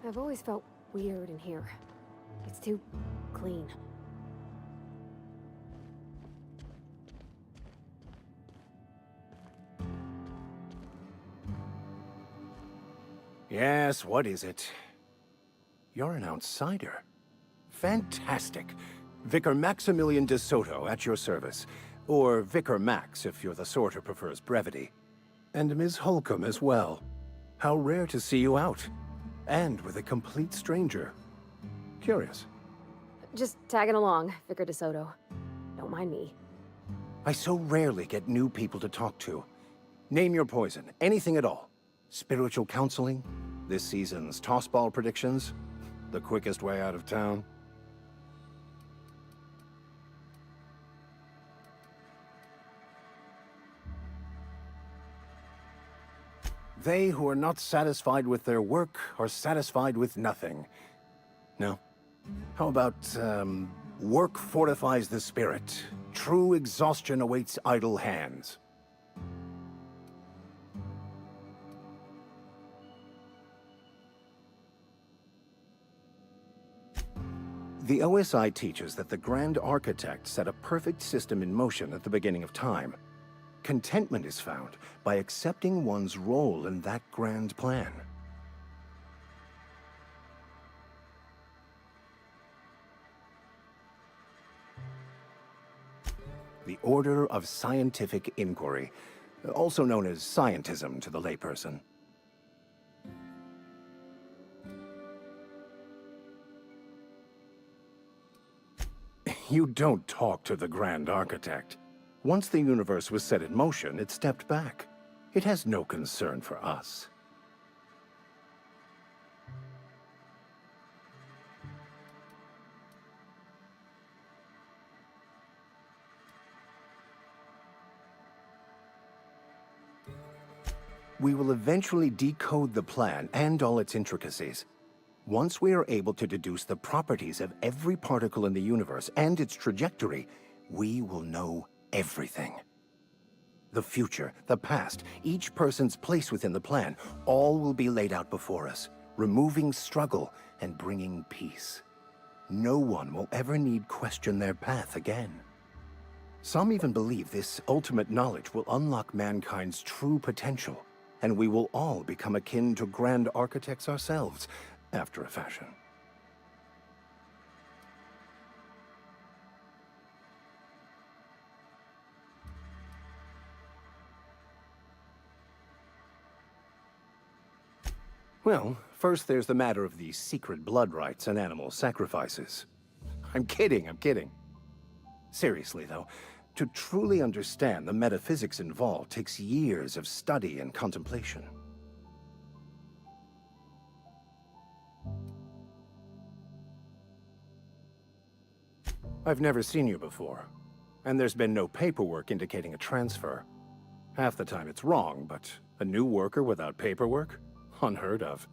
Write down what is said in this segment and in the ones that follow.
I've always felt weird in here. It's too clean. Yes, what is it? You're an outsider. Fantastic. Vicar Maximilian de Soto at your service. Or Vicar Max if you're the sort who prefers brevity. And Ms. Holcomb as well. How rare to see you out. And with a complete stranger. Curious. Just tagging along, Vicar DeSoto. Don't mind me. I so rarely get new people to talk to. Name your poison, anything at all. Spiritual counseling, this season's tossball predictions, the quickest way out of town. They who are not satisfied with their work are satisfied with nothing. No? How about, work fortifies the spirit. True exhaustion awaits idle hands. The OSI teaches that the Grand Architect set a perfect system in motion at the beginning of time. Contentment is found by accepting one's role in that grand plan. The Order of Scientific Inquiry, also known as scientism to the layperson. You don't talk to the Grand Architect. Once the universe was set in motion, it stepped back. It has no concern for us. We will eventually decode the plan and all its intricacies. Once we are able to deduce the properties of every particle in the universe and its trajectory, we will know everything. The future, the past, each person's place within the plan, all will be laid out before us, removing struggle and bringing peace. No one will ever need question their path again. Some even believe this ultimate knowledge will unlock mankind's true potential, and we will all become akin to grand architects ourselves, after a fashion. Well, first there's the matter of the secret blood rites and animal sacrifices. I'm kidding. Seriously though, to truly understand the metaphysics involved takes years of study and contemplation. I've never seen you before, and there's been no paperwork indicating a transfer. Half the time it's wrong, but a new worker without paperwork? Unheard of.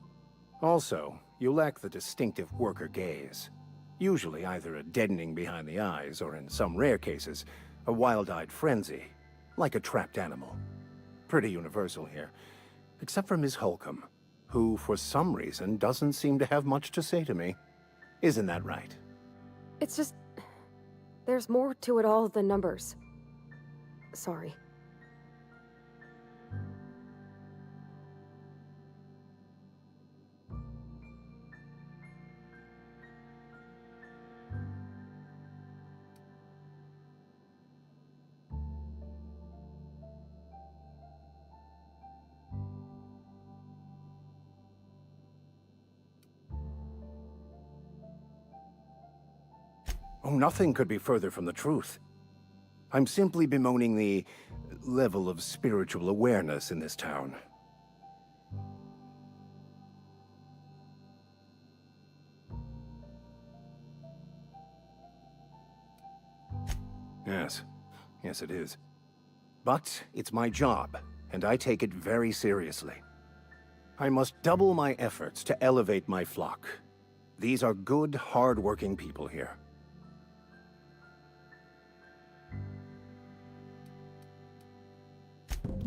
Also, you lack the distinctive worker gaze. Usually either a deadening behind the eyes, or in some rare cases, a wild-eyed frenzy, like a trapped animal. Pretty universal here, except for Ms. Holcomb, who for some reason doesn't seem to have much to say to me. Isn't that right? It's just... there's more to it all than numbers. Sorry. Oh, nothing could be further from the truth. I'm simply bemoaning the level of spiritual awareness in this town. Yes, it is. But it's my job, and I take it very seriously. I must double my efforts to elevate my flock. These are good, hard-working people here.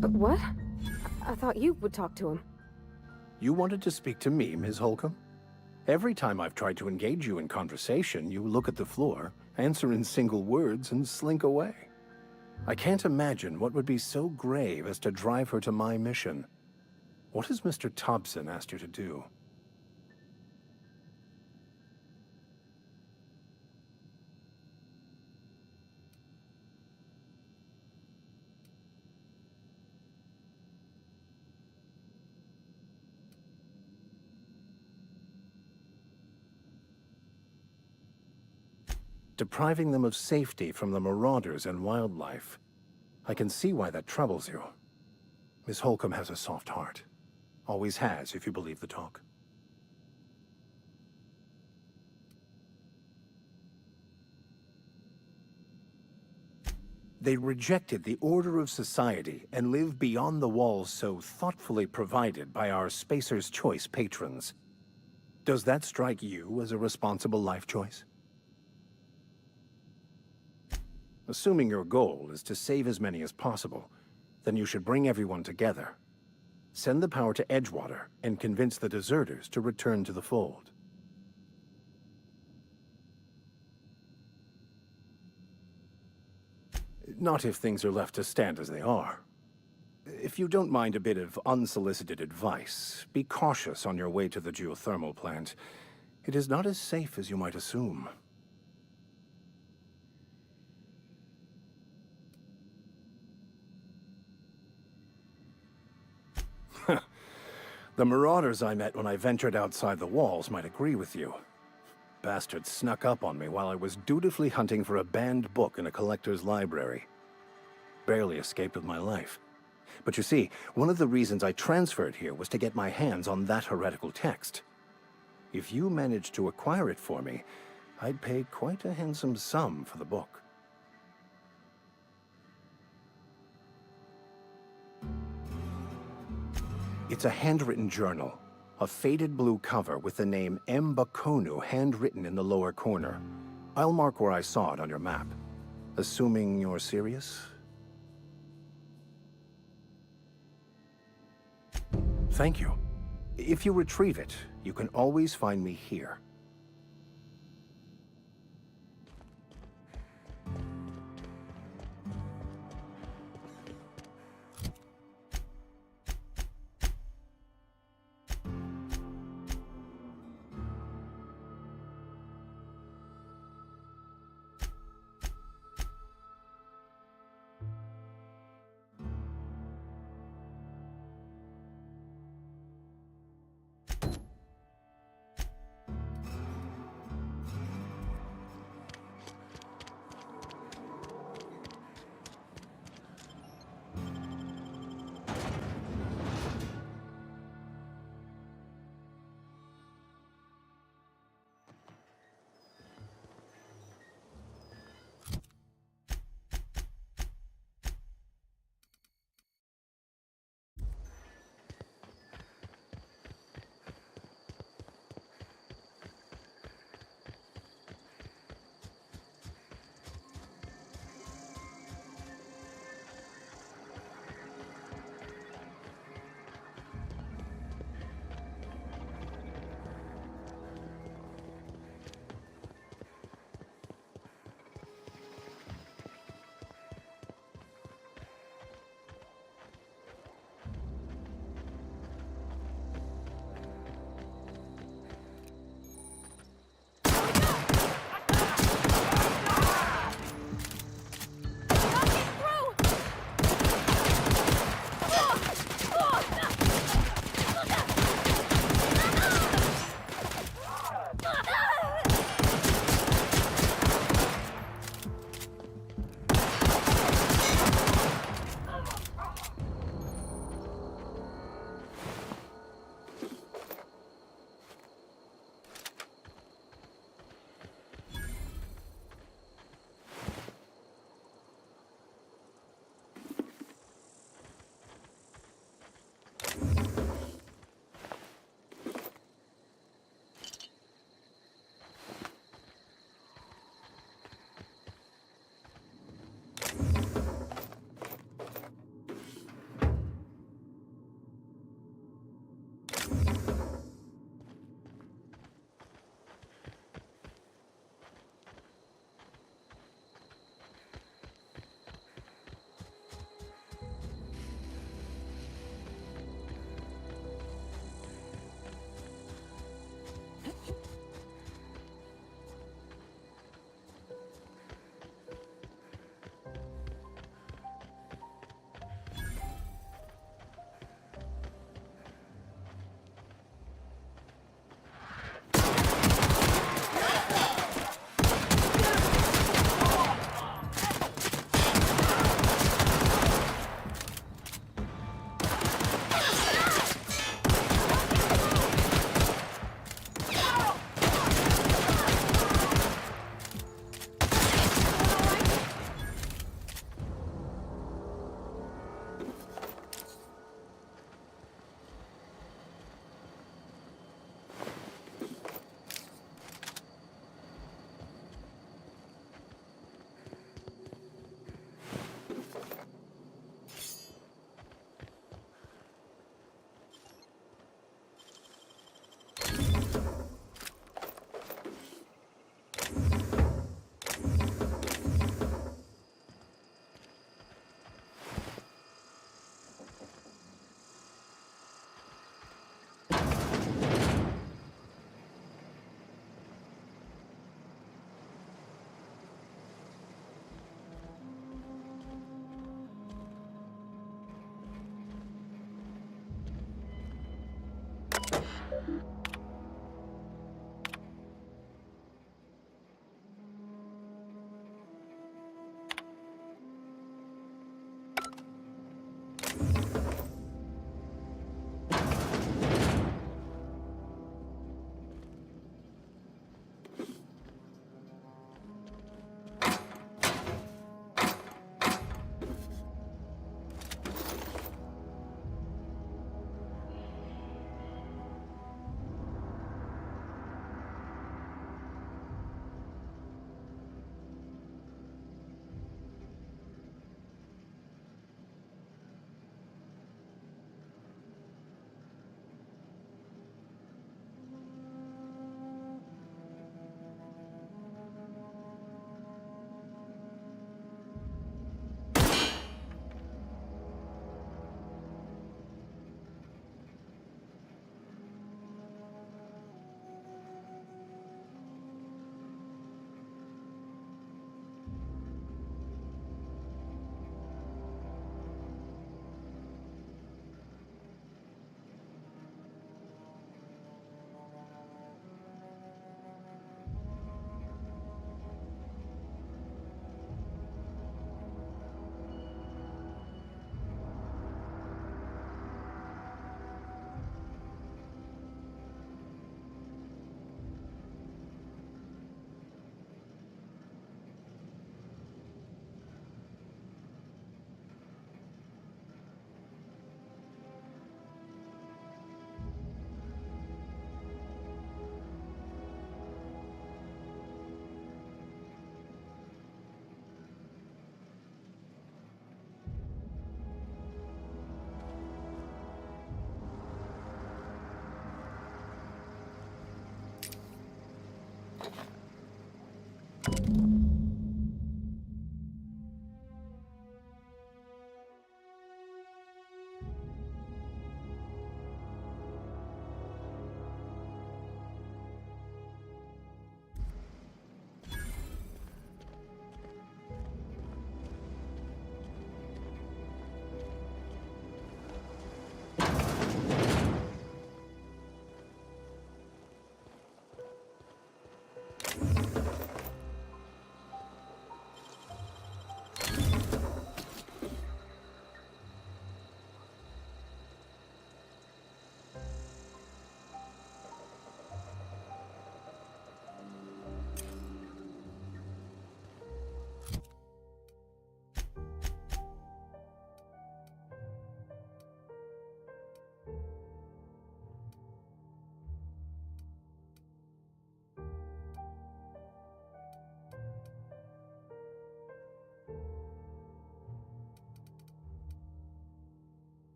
What? I thought you would talk to him. You wanted to speak to me, Ms. Holcomb? Every time I've tried to engage you in conversation, you look at the floor, answer in single words, and slink away. I can't imagine what would be so grave as to drive her to my mission. What has Mr. Thompson asked you to do? Depriving them of safety from the marauders and wildlife. I can see why that troubles you. Miss Holcomb has a soft heart. Always has, if you believe the talk. They rejected the order of society and live beyond the walls so thoughtfully provided by our Spacer's Choice patrons. Does that strike you as a responsible life choice? Assuming your goal is to save as many as possible, then you should bring everyone together. Send the power to Edgewater and convince the deserters to return to the fold. Not if things are left to stand as they are. If you don't mind a bit of unsolicited advice, be cautious on your way to the geothermal plant. It is not as safe as you might assume. The marauders I met when I ventured outside the walls might agree with you. Bastards snuck up on me while I was dutifully hunting for a banned book in a collector's library. Barely escaped with my life. But you see, one of the reasons I transferred here was to get my hands on that heretical text. If you managed to acquire it for me, I'd pay quite a handsome sum for the book. It's a handwritten journal, a faded blue cover with the name M. Bakonu handwritten in the lower corner. I'll mark where I saw it on your map. Assuming you're serious? Thank you. If you retrieve it, you can always find me here.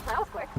That was quick.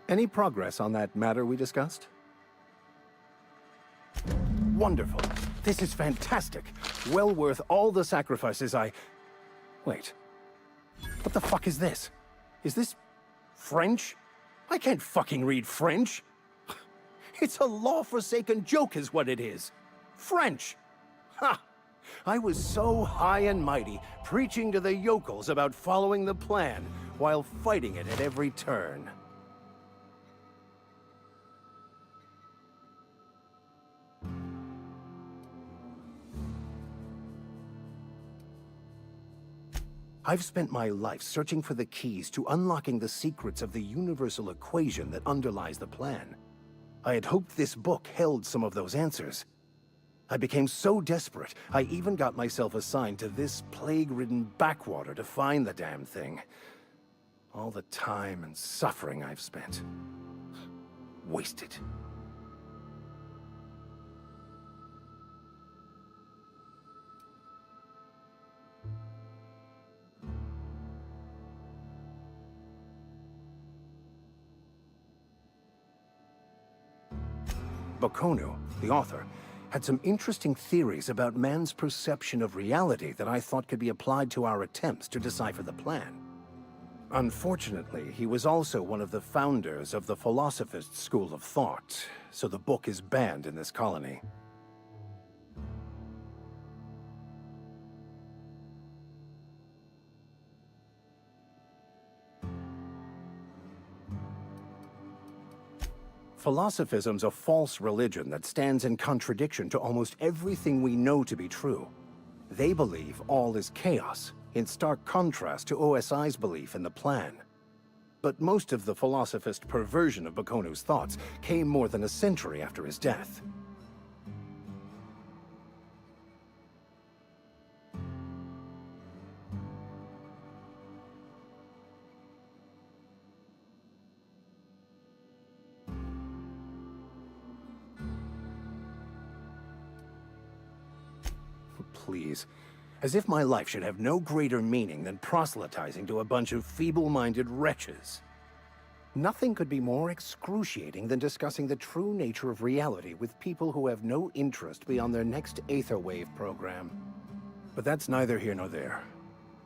Any progress on that matter we discussed? Wonderful. This is fantastic. Well worth all the sacrifices I... Wait. What the fuck is this? Is this... French? I can't fucking read French. It's a law-forsaken joke is what it is. French. Ha! I was so high and mighty, preaching to the yokels about following the plan, while fighting it at every turn. I've spent my life searching for the keys to unlocking the secrets of the universal equation that underlies the plan. I had hoped this book held some of those answers. I became so desperate, I even got myself assigned to this plague-ridden backwater to find the damn thing. All the time and suffering I've spent. Wasted. Baconu, the author, had some interesting theories about man's perception of reality that I thought could be applied to our attempts to decipher the plan. Unfortunately, he was also one of the founders of the Philosophist school of thought, so the book is banned in this colony. Philosophism's a false religion that stands in contradiction to almost everything we know to be true. They believe all is chaos, in stark contrast to OSI's belief in the plan. But most of the philosophist perversion of Bakonu's thoughts came more than a century after his death. Please. As if my life should have no greater meaning than proselytizing to a bunch of feeble-minded wretches. Nothing could be more excruciating than discussing the true nature of reality with people who have no interest beyond their next Aetherwave program. But that's neither here nor there.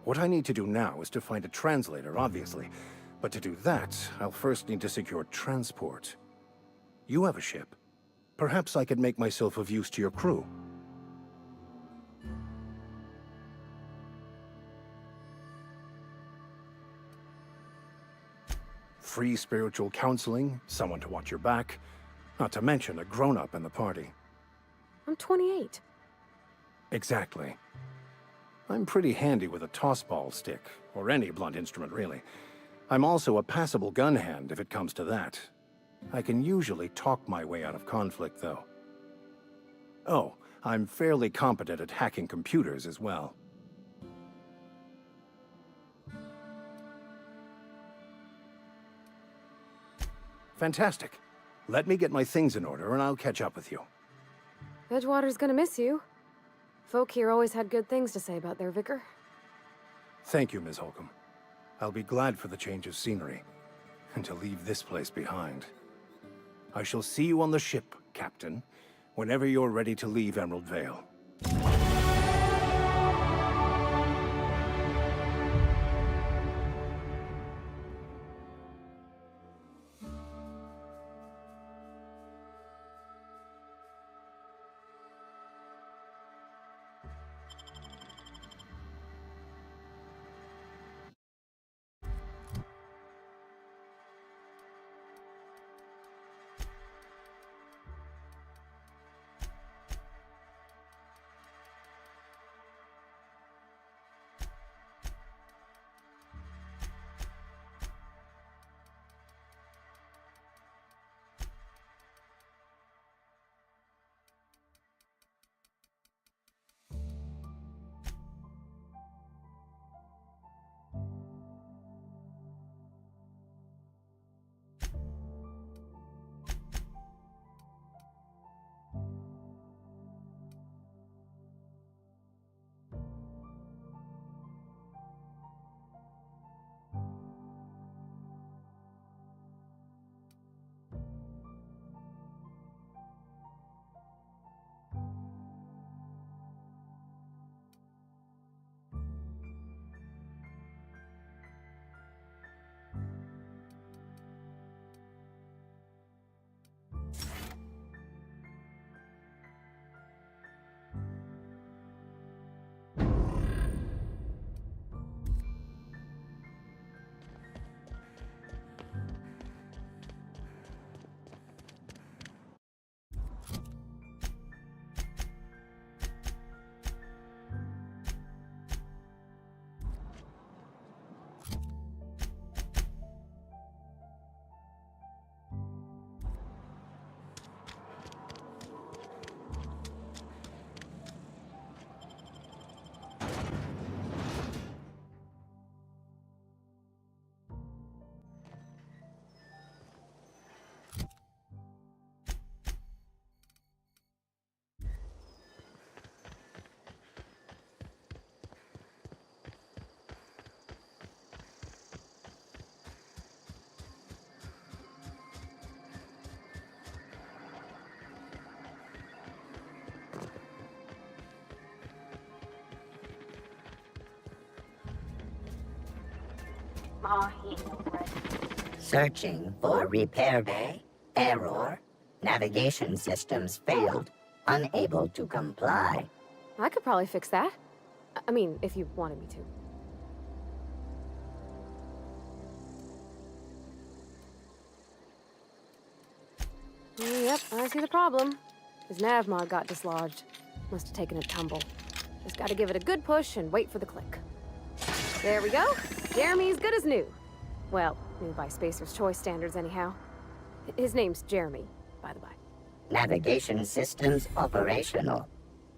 What I need to do now is to find a translator, obviously. But to do that, I'll first need to secure transport. You have a ship. Perhaps I could make myself of use to your crew. Free spiritual counseling, someone to watch your back, not to mention a grown-up in the party. I'm 28. Exactly. I'm pretty handy with a tossball stick, or any blunt instrument really. I'm also a passable gun hand if it comes to that. I can usually talk my way out of conflict, though. Oh, I'm fairly competent at hacking computers as well. Fantastic. Let me get my things in order and I'll catch up with you. Edgewater's gonna miss you. Folk here always had good things to say about their vicar. Thank you, Ms. Holcomb. I'll be glad for the change of scenery, and to leave this place behind. I shall see you on the ship, Captain, whenever you're ready to leave Emerald Vale. Searching for repair bay. Error. Navigation systems failed. Unable to comply. I could probably fix that. I mean, if you wanted me to. Yep, I see the problem. His nav mod got dislodged. Must have taken a tumble. Just gotta give it a good push and wait for the click. There we go. Jeremy's good as new. Well, new by Spacer's Choice standards anyhow. His name's Jeremy, by the by. Navigation systems operational.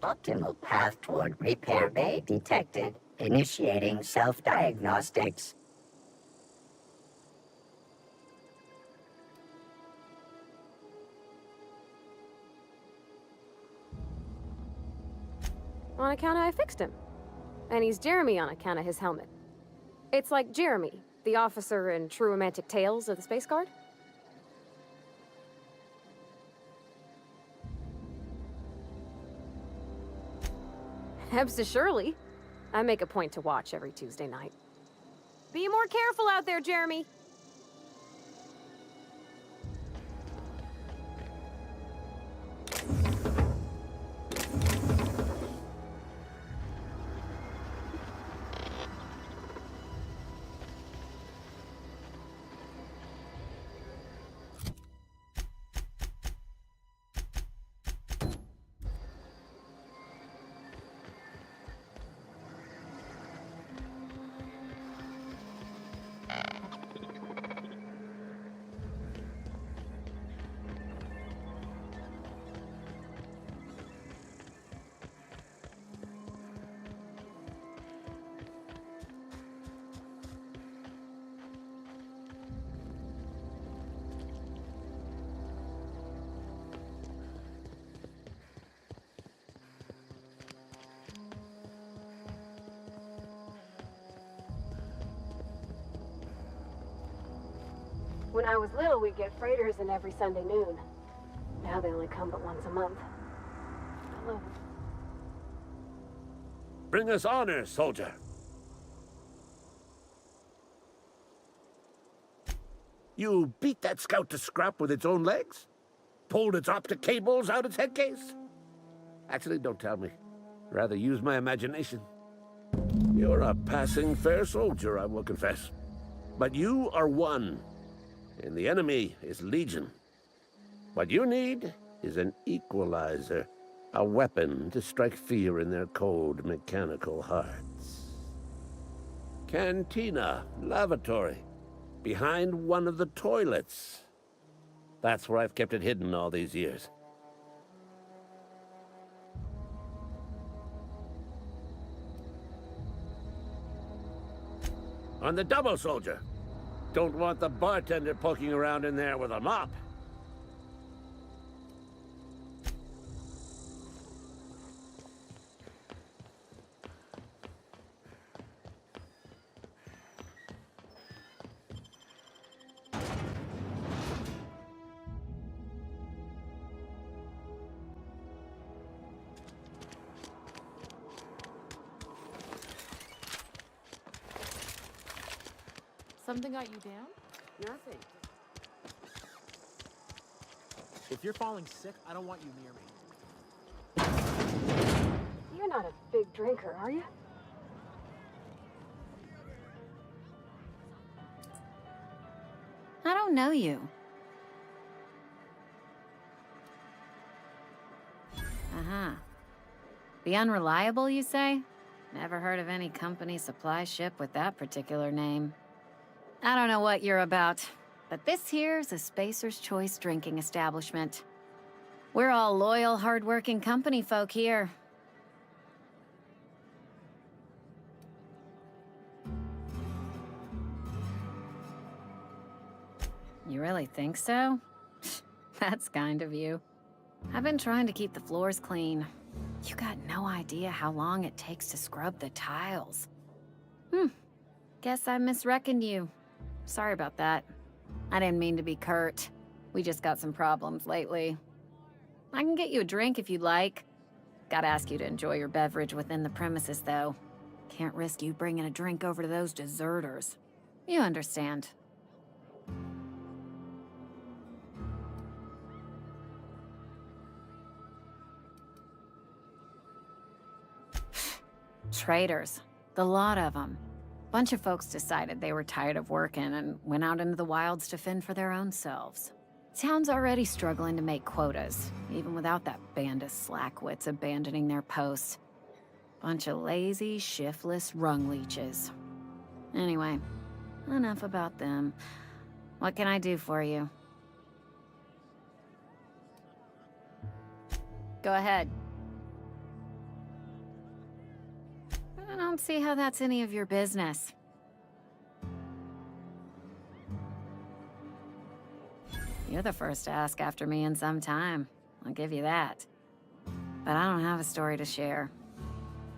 Optimal path toward repair bay detected. Initiating self-diagnostics. On account of I fixed him. And he's Jeremy on account of his helmet. It's like Jeremy, the officer in True Romantic Tales of the Space Guard. Hebs to Shirley. I make a point to watch every Tuesday night. Be more careful out there, Jeremy. When I was little, we'd get freighters in every Sunday noon. Now they only come but once a month. I love them. Bring us honor, soldier. You beat that scout to scrap with its own legs? Pulled its optic cables out its head case? Actually, don't tell me. Rather use my imagination. You're a passing fair soldier, I will confess. But you are one. And the enemy is legion. What you need is an equalizer, a weapon to strike fear in their cold, mechanical hearts. Cantina, lavatory, behind one of the toilets. That's where I've kept it hidden all these years. On the double, soldier. Don't want the bartender poking around in there with a mop. Something got you down? Nothing. If you're falling sick, I don't want you near me. You're not a big drinker, are you? I don't know you. Uh-huh. The Unreliable, you say? Never heard of any company supply ship with that particular name. I don't know what you're about, but this here's a Spacer's Choice drinking establishment. We're all loyal, hard-working company folk here. You really think so? That's kind of you. I've been trying to keep the floors clean. You got no idea how long it takes to scrub the tiles. Guess I misreckoned you. Sorry about that. I didn't mean to be curt. We just got some problems lately. I can get you a drink if you'd like. Gotta ask you to enjoy your beverage within the premises, though. Can't risk you bringing a drink over to those deserters. You understand. Traitors. The lot of them. Bunch of folks decided they were tired of working and went out into the wilds to fend for their own selves. Town's already struggling to make quotas, even without that band of slackwits abandoning their posts. Bunch of lazy, shiftless rung leeches. Anyway, enough about them. What can I do for you? Go ahead. I don't see how that's any of your business. You're the first to ask after me in some time. I'll give you that. But I don't have a story to share.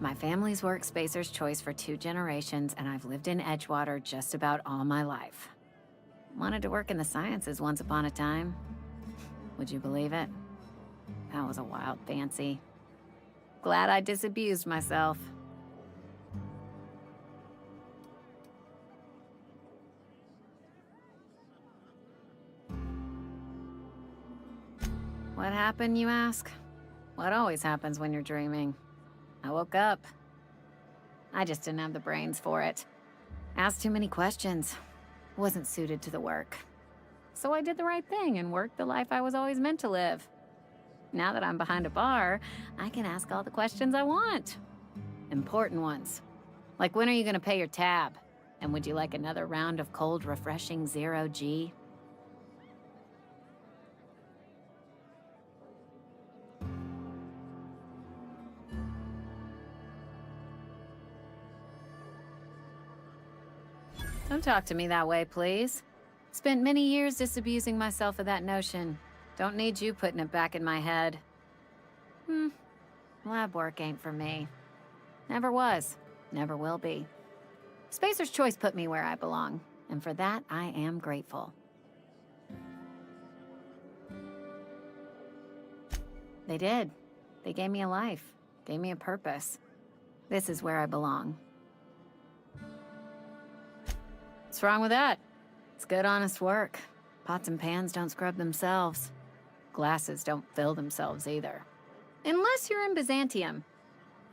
My family's worked Spacer's Choice for 2 generations, and I've lived in Edgewater just about all my life. Wanted to work in the sciences once upon a time. Would you believe it? That was a wild fancy. Glad I disabused myself. What happened, you ask? What always happens when you're dreaming? I woke up. I just didn't have the brains for it. Asked too many questions. Wasn't suited to the work. So I did the right thing and worked the life I was always meant to live. Now that I'm behind a bar, I can ask all the questions I want. Important ones. Like, when are you gonna pay your tab? And would you like another round of cold, refreshing 0G? Don't talk to me that way, please. Spent many years disabusing myself of that notion. Don't need you putting it back in my head. Lab work ain't for me. Never was. Never will be. Spacer's Choice put me where I belong, and for that, I am grateful. They did. They gave me a life. Gave me a purpose. This is where I belong. What's wrong with that? It's good, honest work. Pots and pans don't scrub themselves. Glasses don't fill themselves either. Unless you're in Byzantium.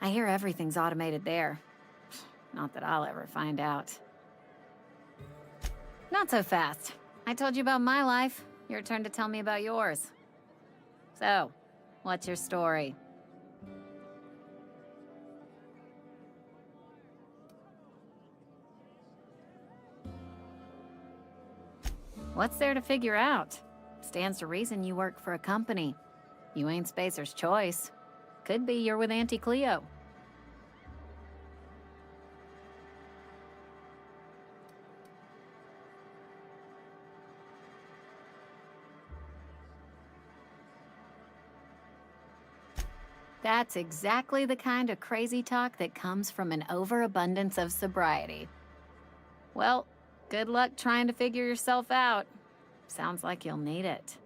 I hear everything's automated there. Not that I'll ever find out. Not so fast. I told you about my life. Your turn to tell me about yours. So, what's your story? What's there to figure out? Stands to reason you work for a company. You ain't Spacer's Choice. Could be you're with Auntie Cleo. That's exactly the kind of crazy talk that comes from an overabundance of sobriety. Well, good luck trying to figure yourself out. Sounds like you'll need it.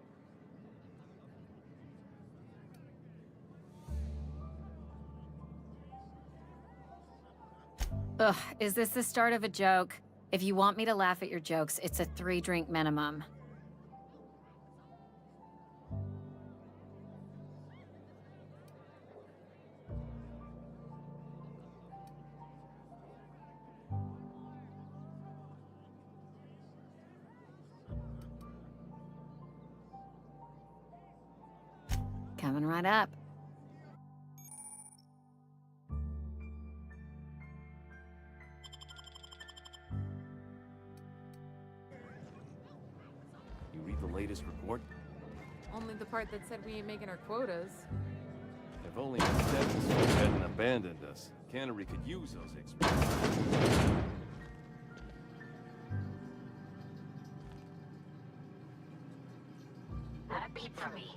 Ugh, is this the start of a joke? If you want me to laugh at your jokes, it's a 3-drink minimum. Coming right up. You read the latest report? Only the part that said we ain't making our quotas. If only instead the Swiss hadn't abandoned us. Cannery could use those experts. Not a peep for me.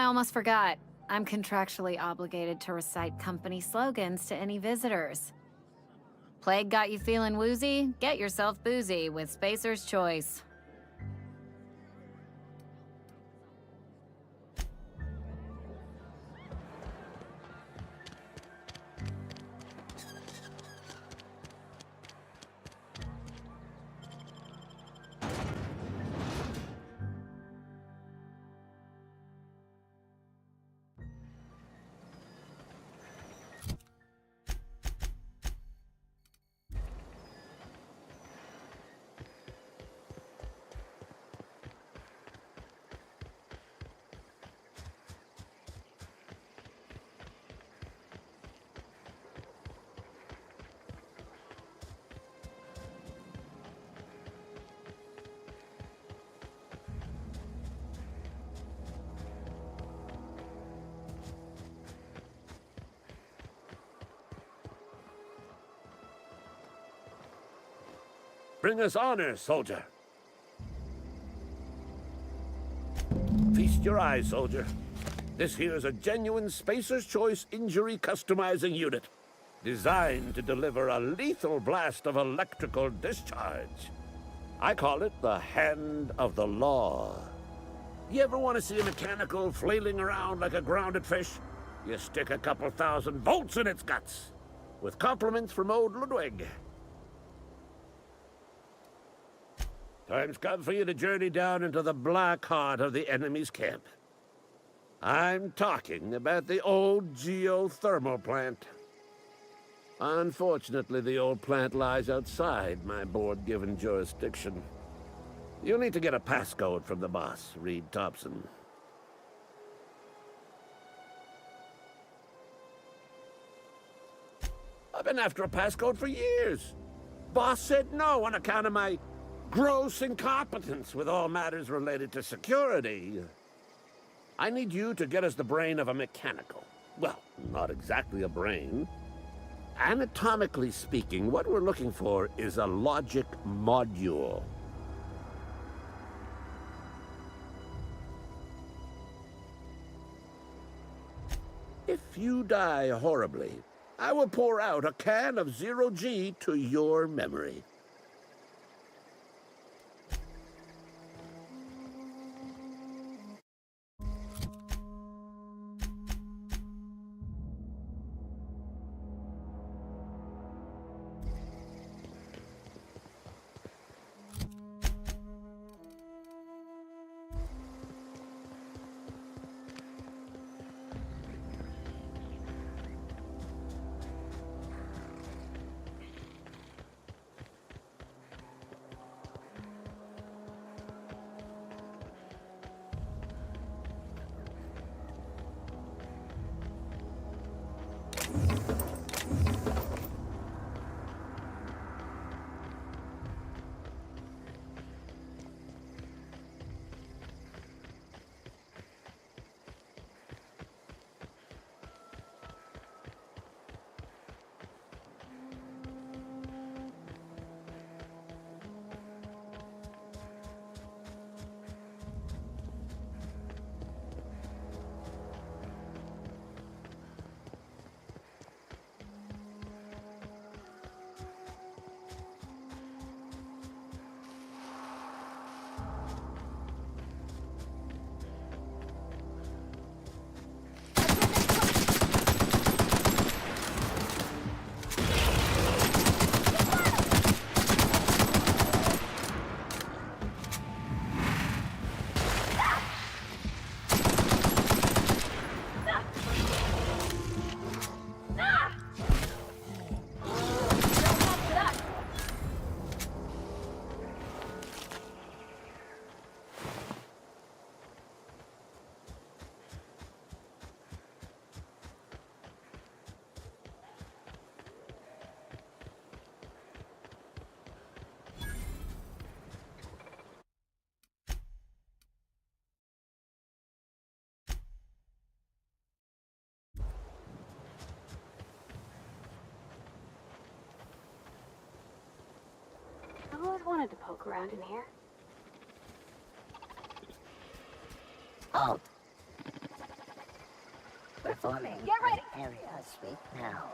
almost forgot. I'm contractually obligated to recite company slogans to any visitors. Plague got you feeling woozy? Get yourself boozy with Spacer's Choice. Bring us honor, soldier. Feast your eyes, soldier. This here's a genuine Spacer's Choice injury customizing unit, designed to deliver a lethal blast of electrical discharge. I call it the Hand of the Law. You ever want to see a mechanical flailing around like a grounded fish? You stick a couple thousand volts in its guts. With compliments from old Ludwig. Time's come for you to journey down into the black heart of the enemy's camp. I'm talking about the old geothermal plant. Unfortunately, the old plant lies outside my board-given jurisdiction. You'll need to get a passcode from the boss, Reed Thompson. I've been after a passcode for years. Boss said no on account of my gross incompetence with all matters related to security. I need you to get us the brain of a mechanical. Well, not exactly a brain. Anatomically speaking, what we're looking for is a logic module. If you die horribly, I will pour out a can of 0G to your memory. I've always wanted to poke around in here. Oh. Performing. Get ready. Area sweep now.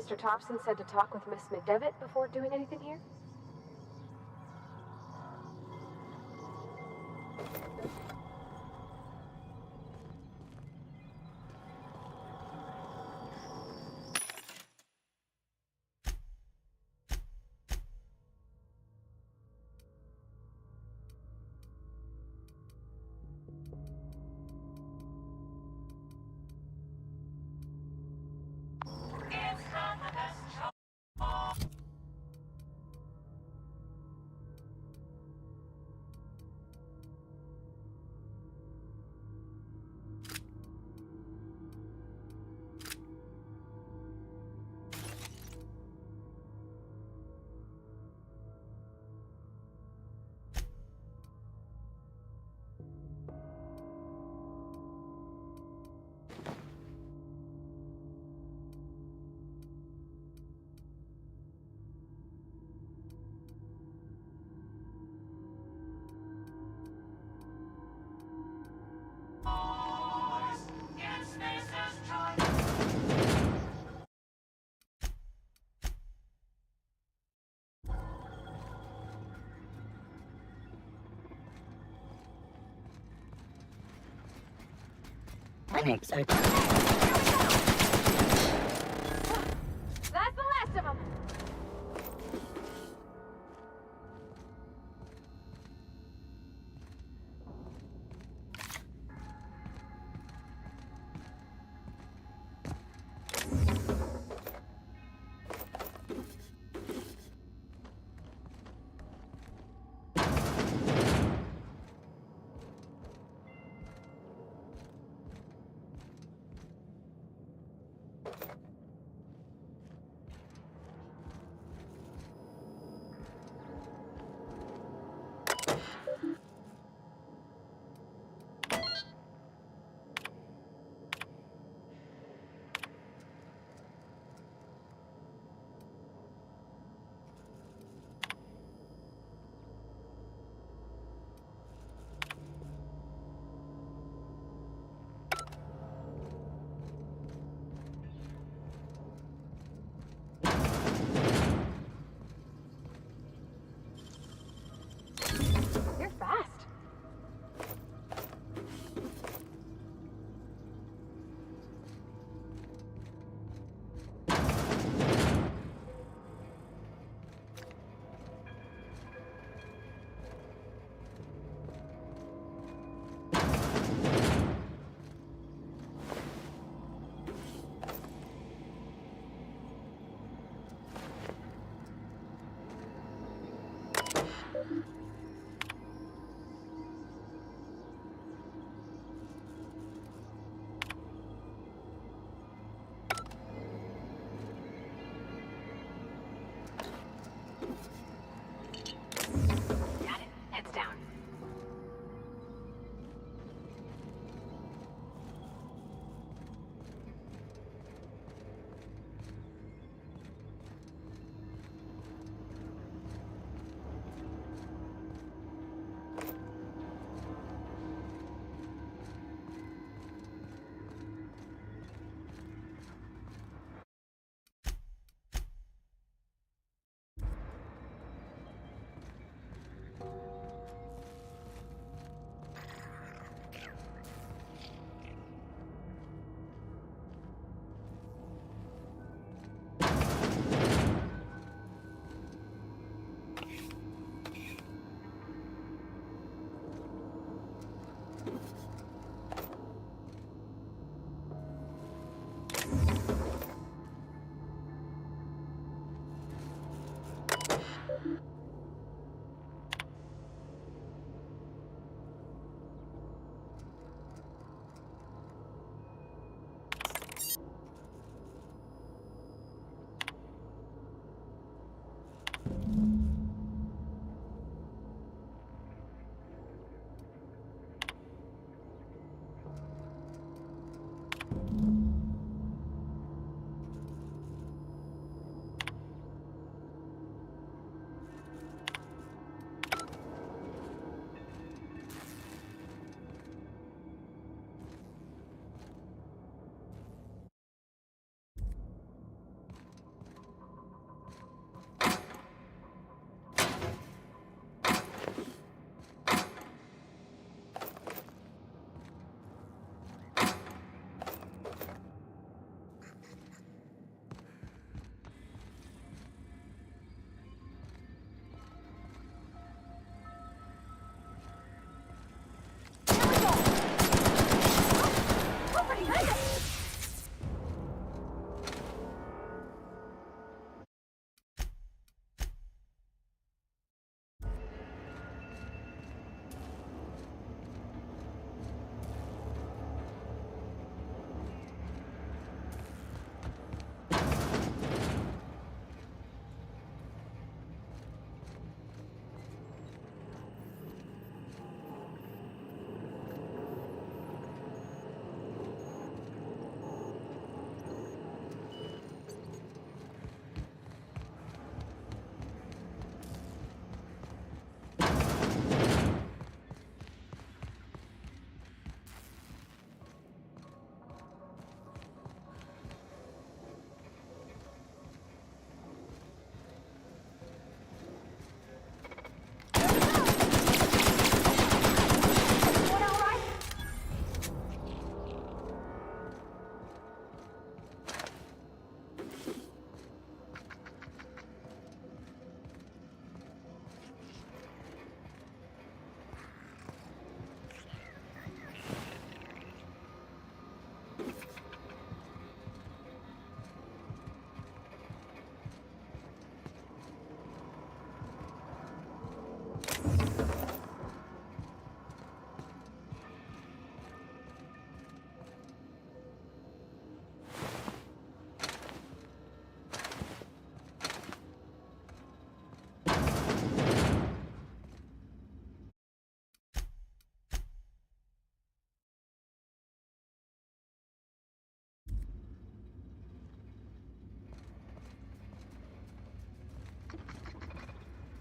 Mr. Thompson said to talk with Miss McDevitt before doing anything here? Thanks. That's the last of them!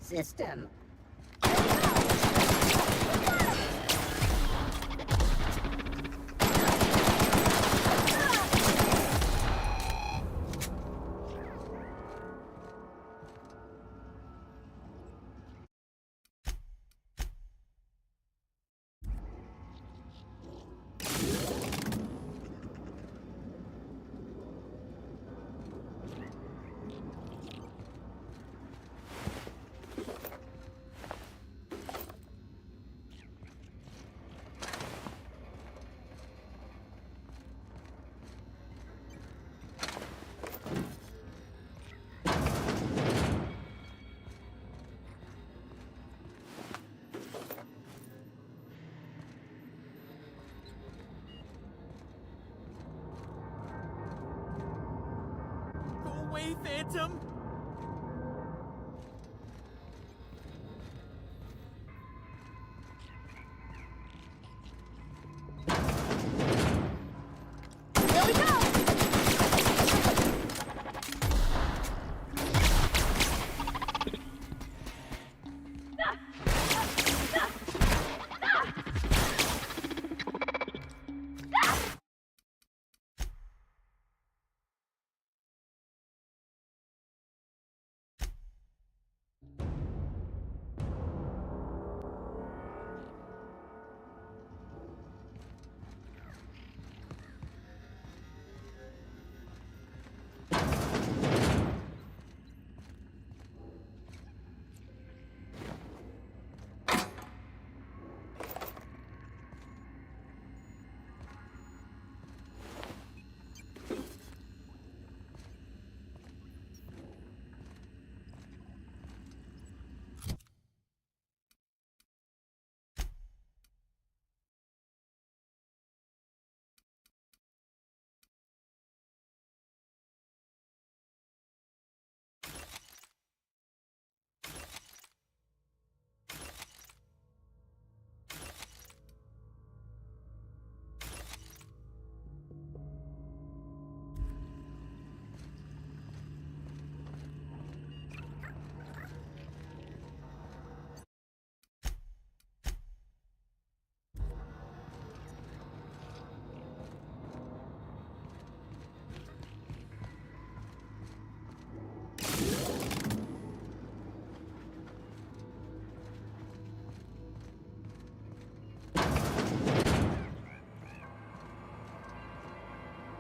system. Go away, Phantom! Here we go!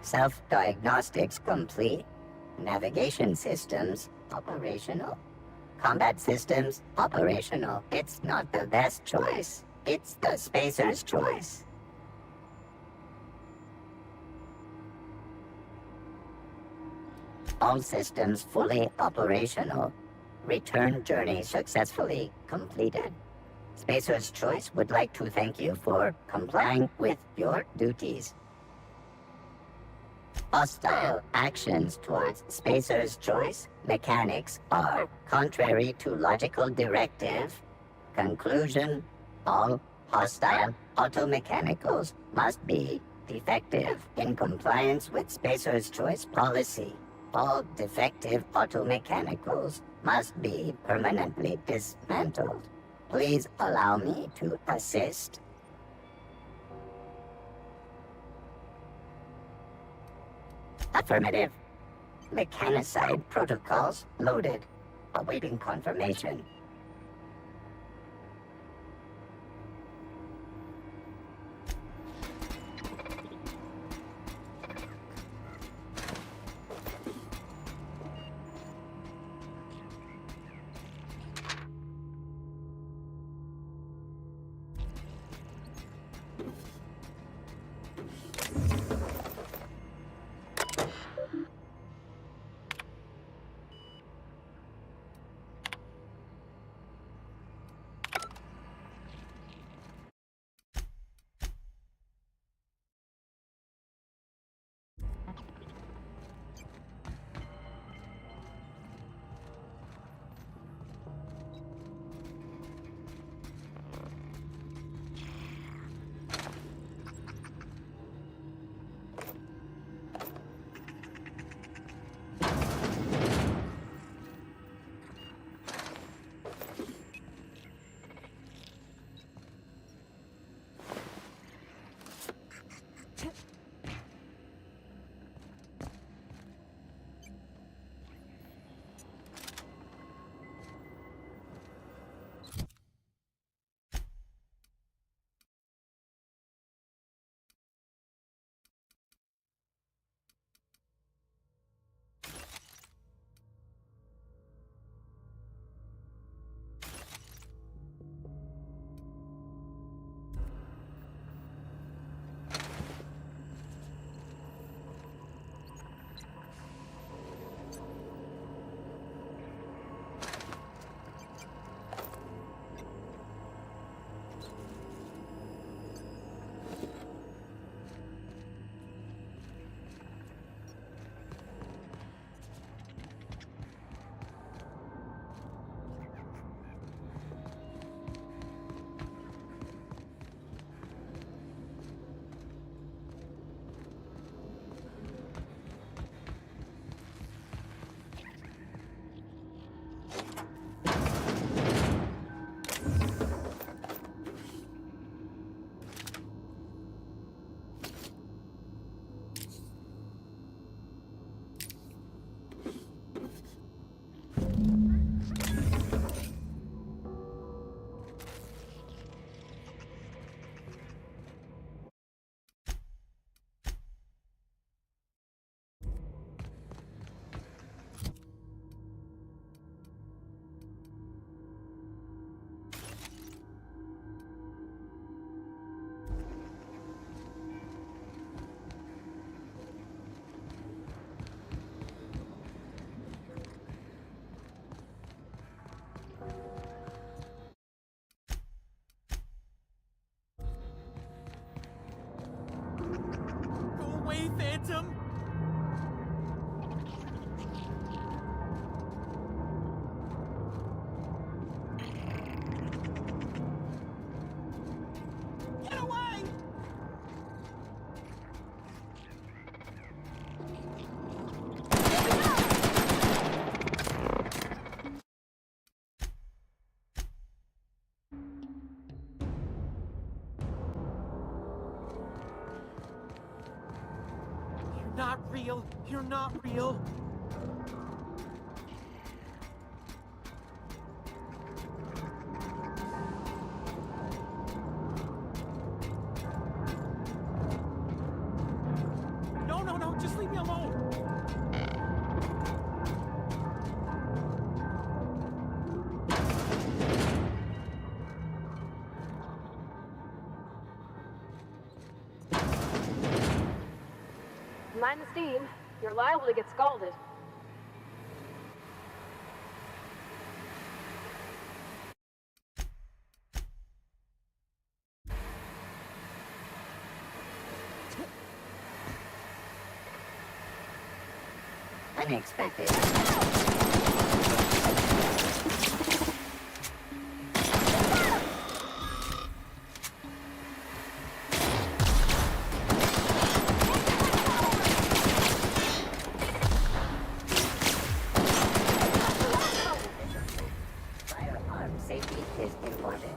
Self-diagnostics complete. Navigation systems operational. Combat systems operational. It's not the best choice. It's the spacer's choice. All systems fully operational. Return journey successfully completed. Spacer's Choice would like to thank you for complying with your duties. Hostile actions towards Spacer's Choice mechanics are contrary to logical directive. Conclusion: all hostile automechanicals must be defective in compliance with Spacer's Choice policy. All defective automechanicals must be permanently dismantled. Please allow me to assist. Affirmative. Mechanicide protocols loaded. Awaiting confirmation. Phantom! Get away! You're not real. You're not real. No, no, no, just leave me alone. Mind the steam. You're liable to get scalded. Unexpected. Firearm safety is important.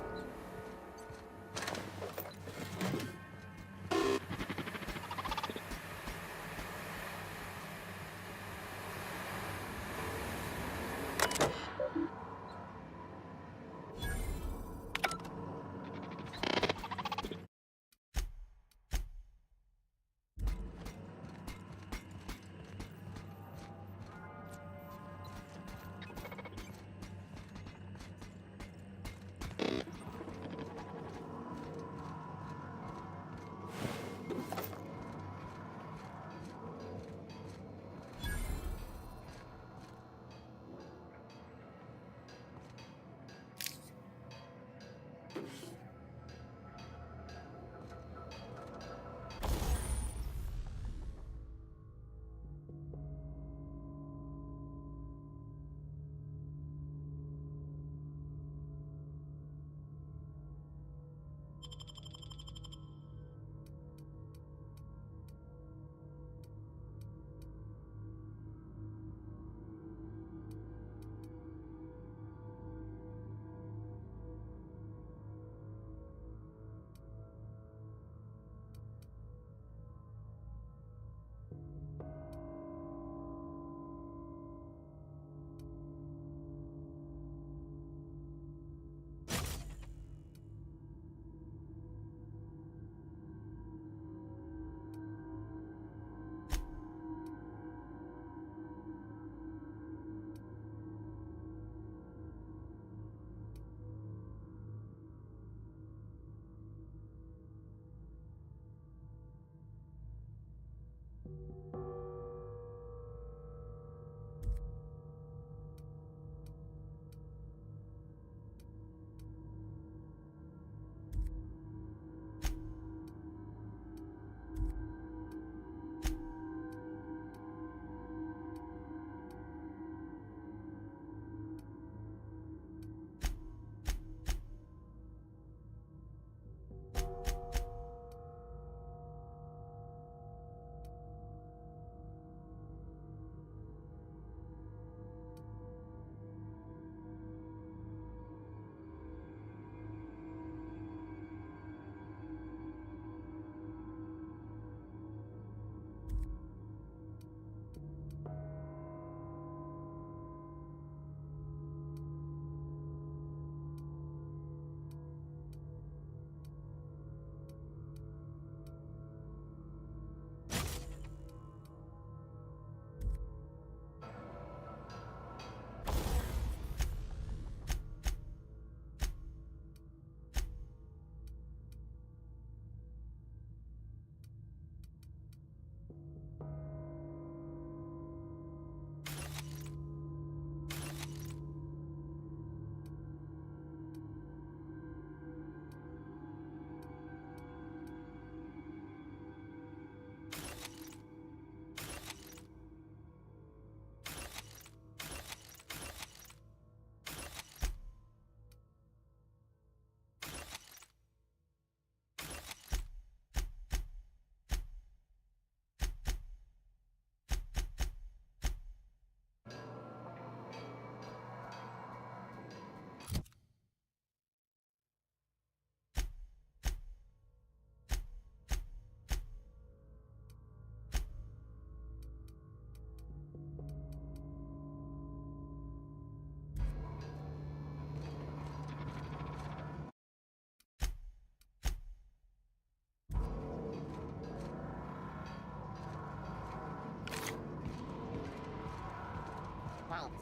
solved.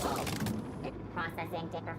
Oh, processing ticker.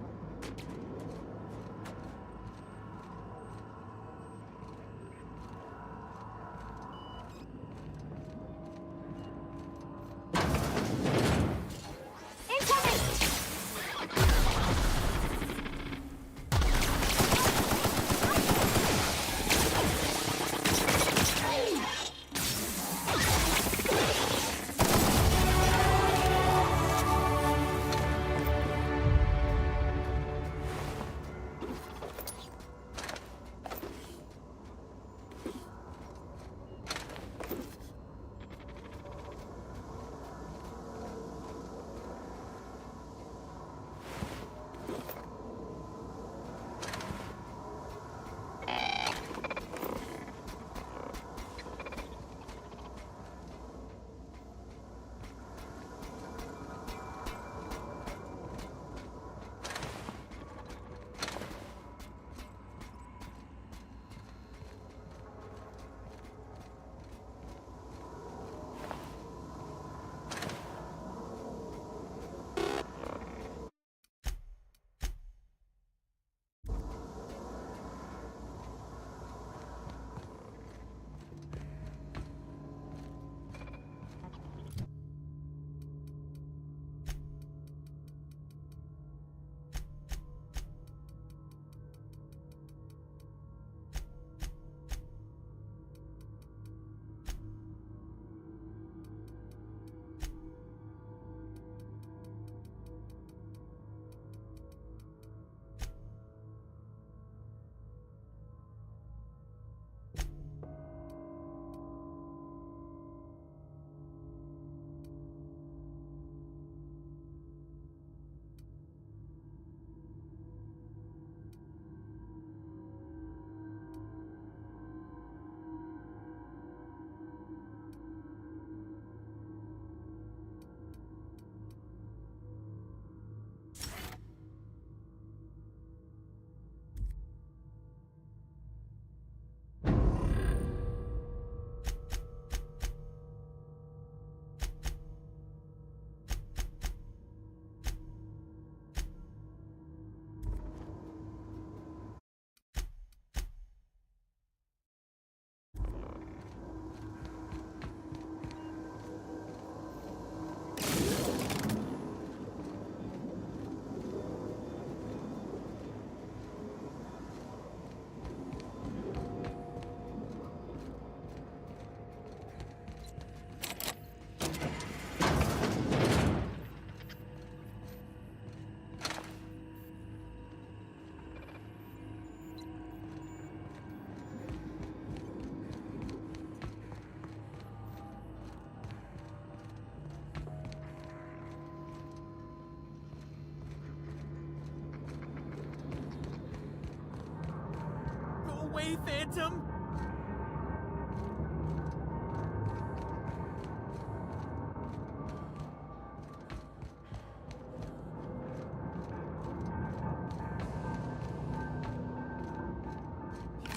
away, Phantom!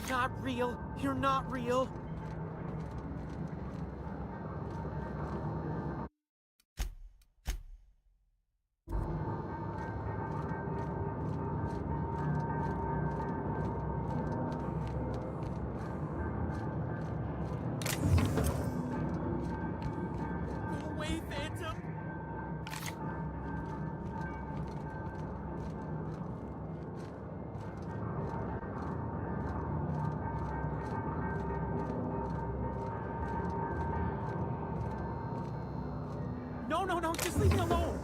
You're not real! You're not real! No, just leave me alone!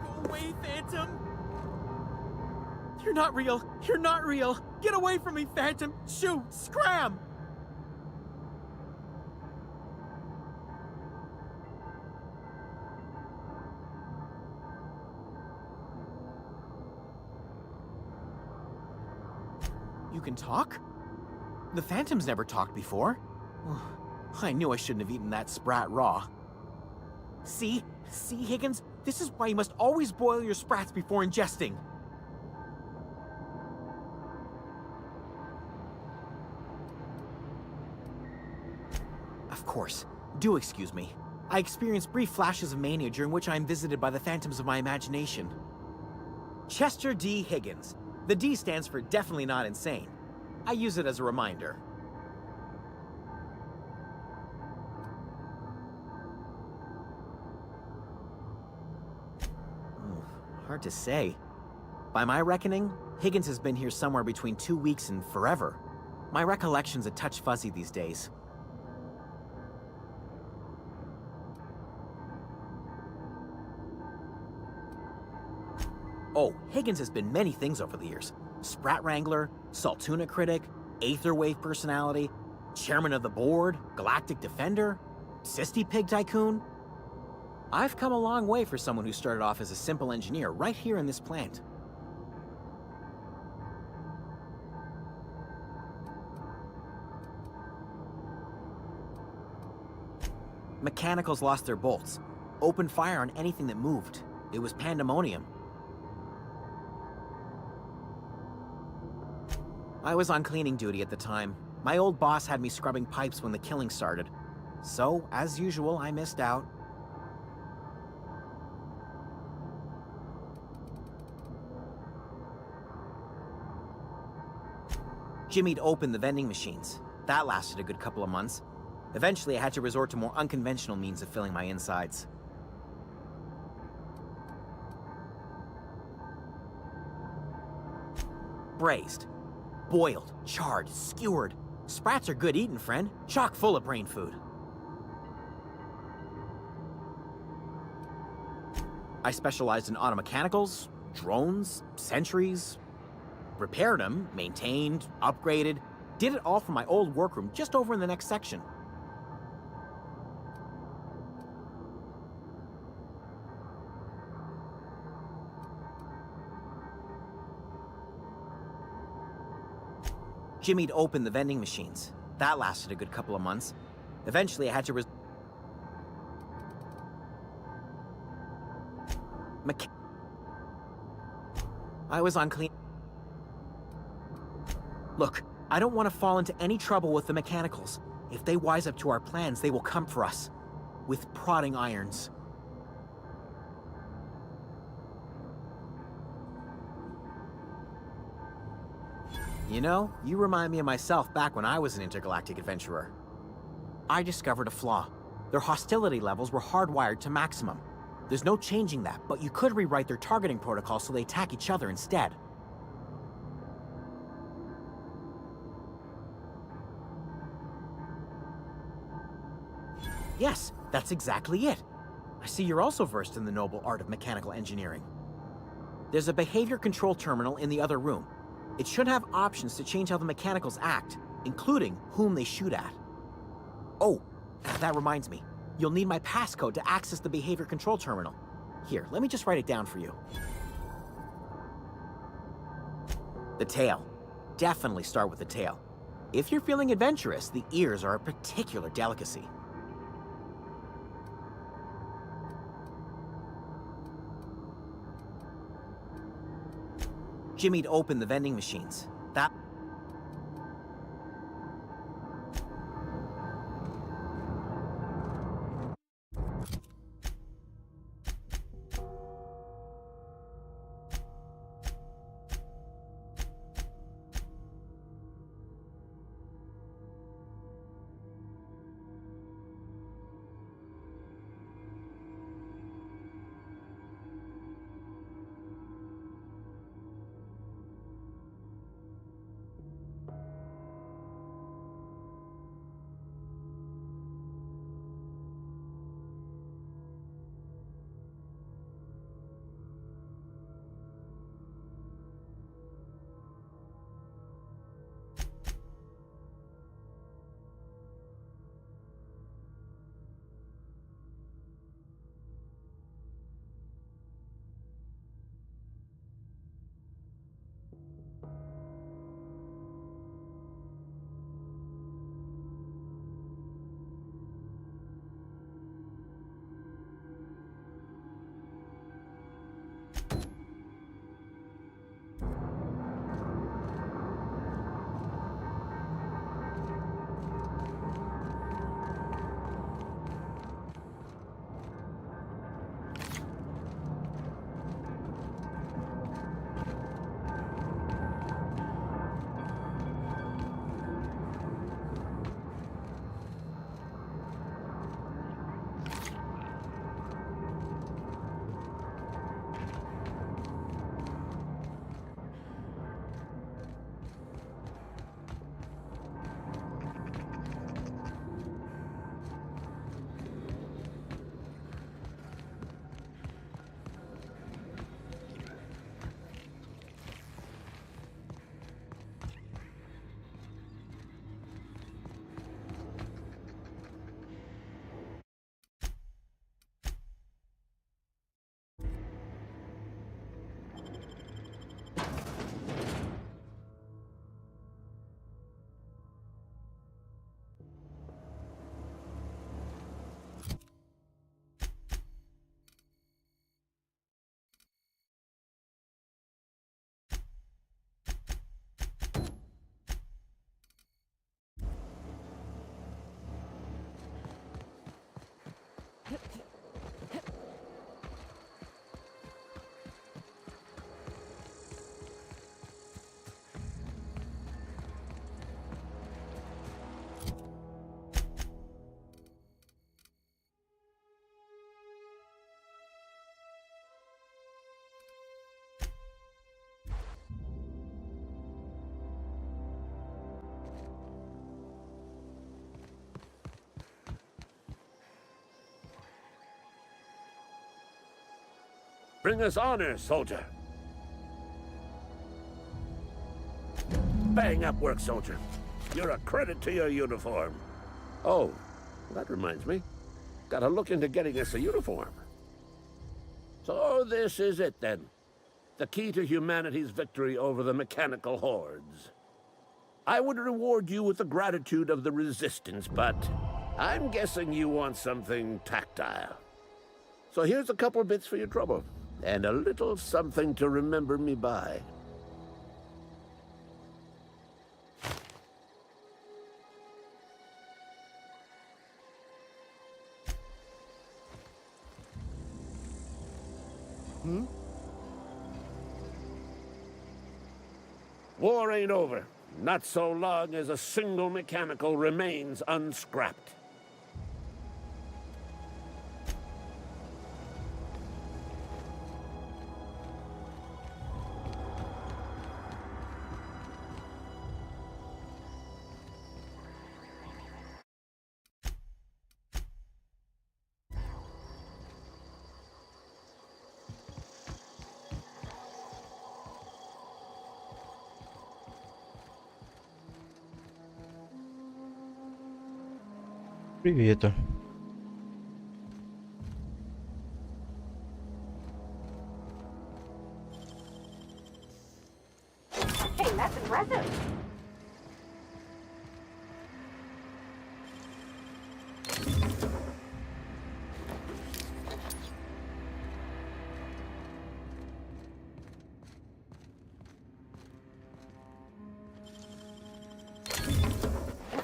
Go away, Phantom! You're not real! You're not real! Get away from me, Phantom! Shoot! Scram! You can talk? The Phantom's never talked before. I knew I shouldn't have eaten that sprat raw. See? See, Higgins? This is why you must always boil your sprats before ingesting. Of course. Do excuse me. I experience brief flashes of mania during which I am visited by the phantoms of my imagination. Chester D. Higgins. The D stands for definitely not insane. I use it as a reminder. Hard to say. By my reckoning, Higgins has been here somewhere between 2 weeks and forever. My recollection's a touch fuzzy these days. Oh, Higgins has been many things over the years. Sprat Wrangler, Saltuna Critic, Aetherwave Personality, Chairman of the Board, Galactic Defender, Sisty Pig Tycoon. I've come a long way for someone who started off as a simple engineer right here in this plant. Mechanicals lost their bolts, opened fire on anything that moved. It was pandemonium. I was on cleaning duty at the time. My old boss had me scrubbing pipes when the killing started. So, as usual, I missed out. Jimmy'd opened the vending machines. That lasted a good couple of months. Eventually, I had to resort to more unconventional means of filling my insides. Braised. Boiled, charred, skewered. Sprats are good eating, friend. Chock full of brain food. I specialized in automechanicals, drones, sentries. Repaired them, maintained, upgraded. Did it all from my old workroom just over in the next section. Jimmy'd opened the vending machines. That lasted a good couple of months. Eventually, I had to I was on clean. Look, I don't want to fall into any trouble with the mechanicals. If they wise up to our plans, they will come for us. With prodding irons. You know, you remind me of myself back when I was an intergalactic adventurer. I discovered a flaw. Their hostility levels were hardwired to maximum. There's no changing that, but you could rewrite their targeting protocol so they attack each other instead. Yes, that's exactly it. I see you're also versed in the noble art of mechanical engineering. There's a behavior control terminal in the other room. It should have options to change how the mechanicals act, including whom they shoot at. Oh, that reminds me. You'll need my passcode to access the behavior control terminal. Here, let me just write it down for you. The tail. Definitely start with the tail. If you're feeling adventurous, the ears are a particular delicacy. Jimmy'd opened the vending machines. That... Bring us honor, soldier. Bang up work, soldier. You're a credit to your uniform. Oh, that reminds me. Gotta look into getting us a uniform. So this is it, then. The key to humanity's victory over the mechanical hordes. I would reward you with the gratitude of the Resistance, but I'm guessing you want something tactile. So here's a couple bits for your trouble, and a little something to remember me by. War ain't over. Not so long as a single mechanical remains unscrapped. Привет. Hey, that's impressive.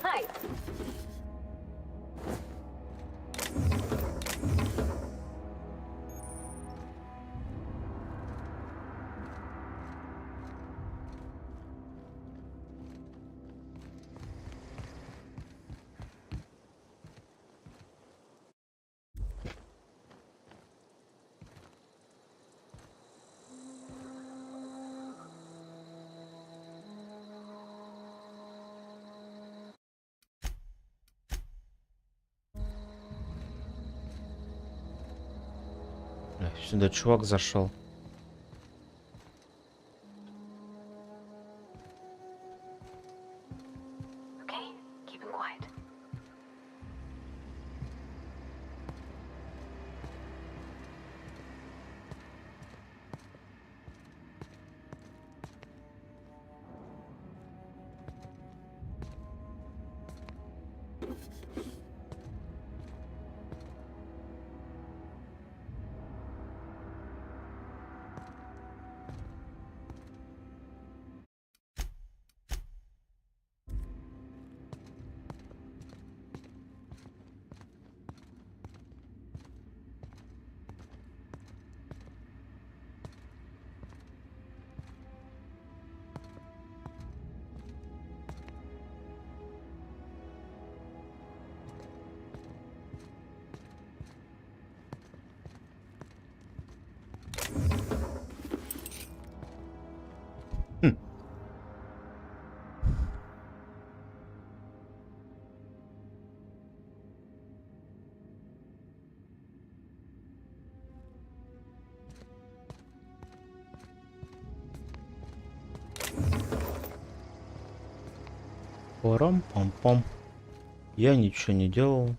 Nice. Сюда чувак зашел. Okay, keep him quiet. Парам-пам-пам. Я ничего не делал.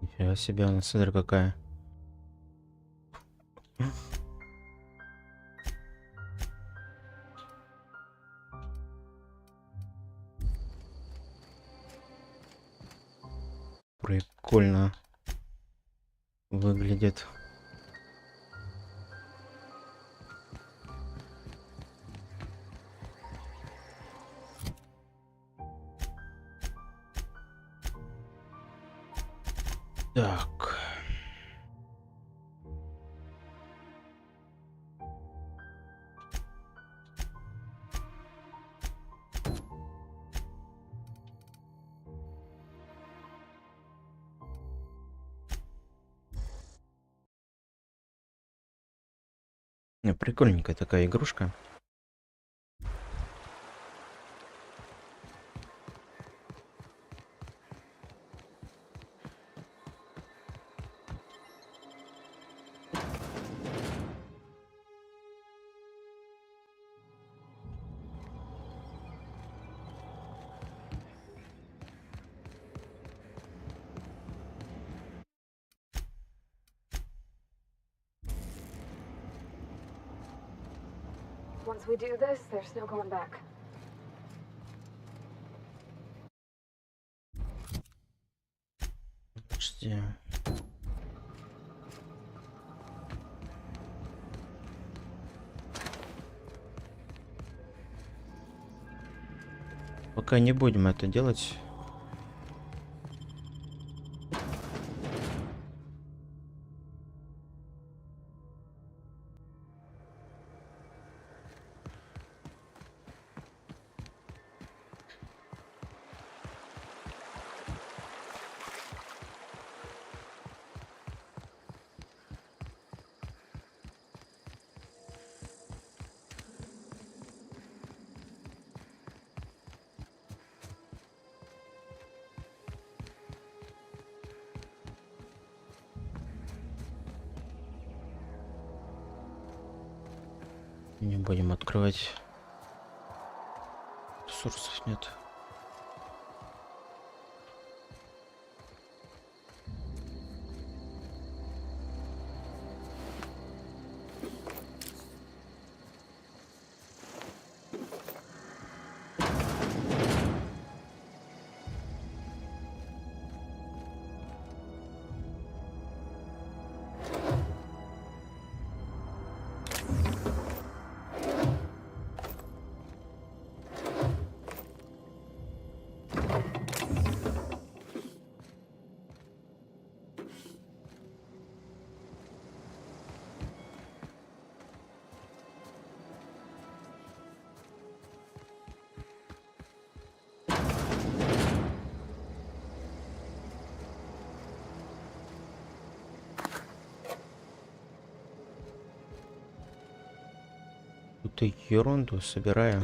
Нифига себе, она, смотри, какая. Прикольно. выглядит. Так. Прикольненькая такая игрушка. Once we do this, there's no going back. Подожди. Пока не будем это делать. Не будем открывать. Ресурсов нет. Тут и ерунду собираю.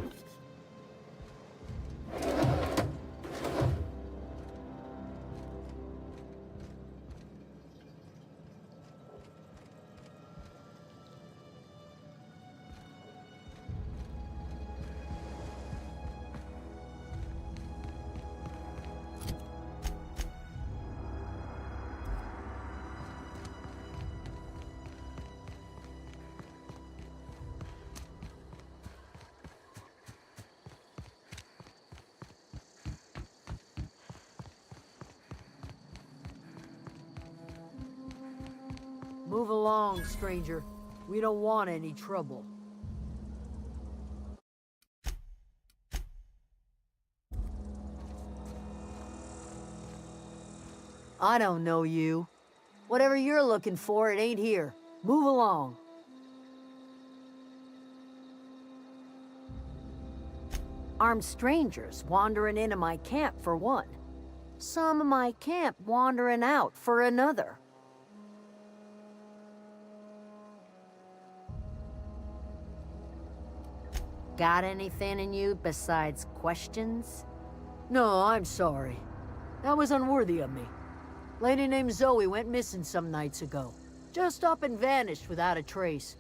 Move along, stranger. We don't want any trouble. I don't know you. Whatever you're looking for, it ain't here. Move along. Armed strangers wandering into my camp for one. Some of my camp wandering out for another. Got anything in you besides questions? No, I'm sorry. That was unworthy of me. Lady named Zoe went missing some nights ago. Just up and vanished without a trace.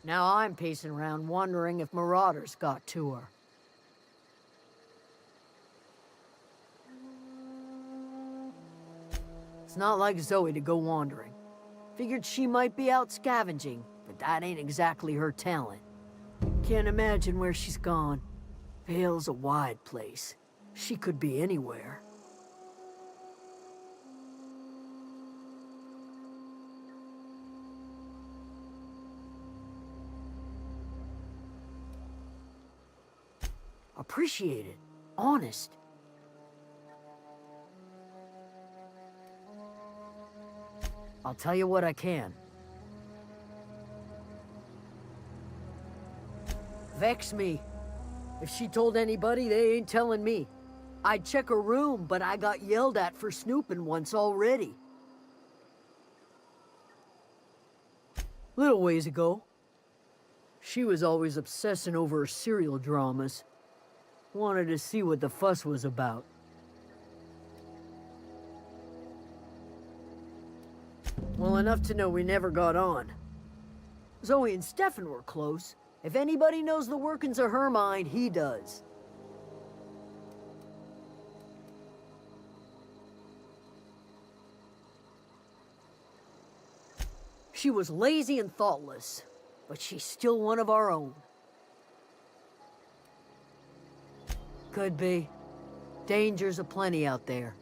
Now I'm pacing around wondering if marauders got to her. It's not like Zoe to go wandering. Figured she might be out scavenging, but that ain't exactly her talent. Can't imagine where she's gone. Vale's a wide place. She could be anywhere. Appreciate it. Honest. I'll tell you what I can. Vex me. If she told anybody, they ain't telling me. I'd check her room, but I got yelled at for snooping once already. Little ways ago. She was always obsessing over her serial dramas. Wanted to see what the fuss was about. Well, enough to know we never got on. Zoe and Stefan were close. If anybody knows the workings of her mind, he does. She was lazy and thoughtless, but she's still one of our own. Could be. Dangers aplenty out there.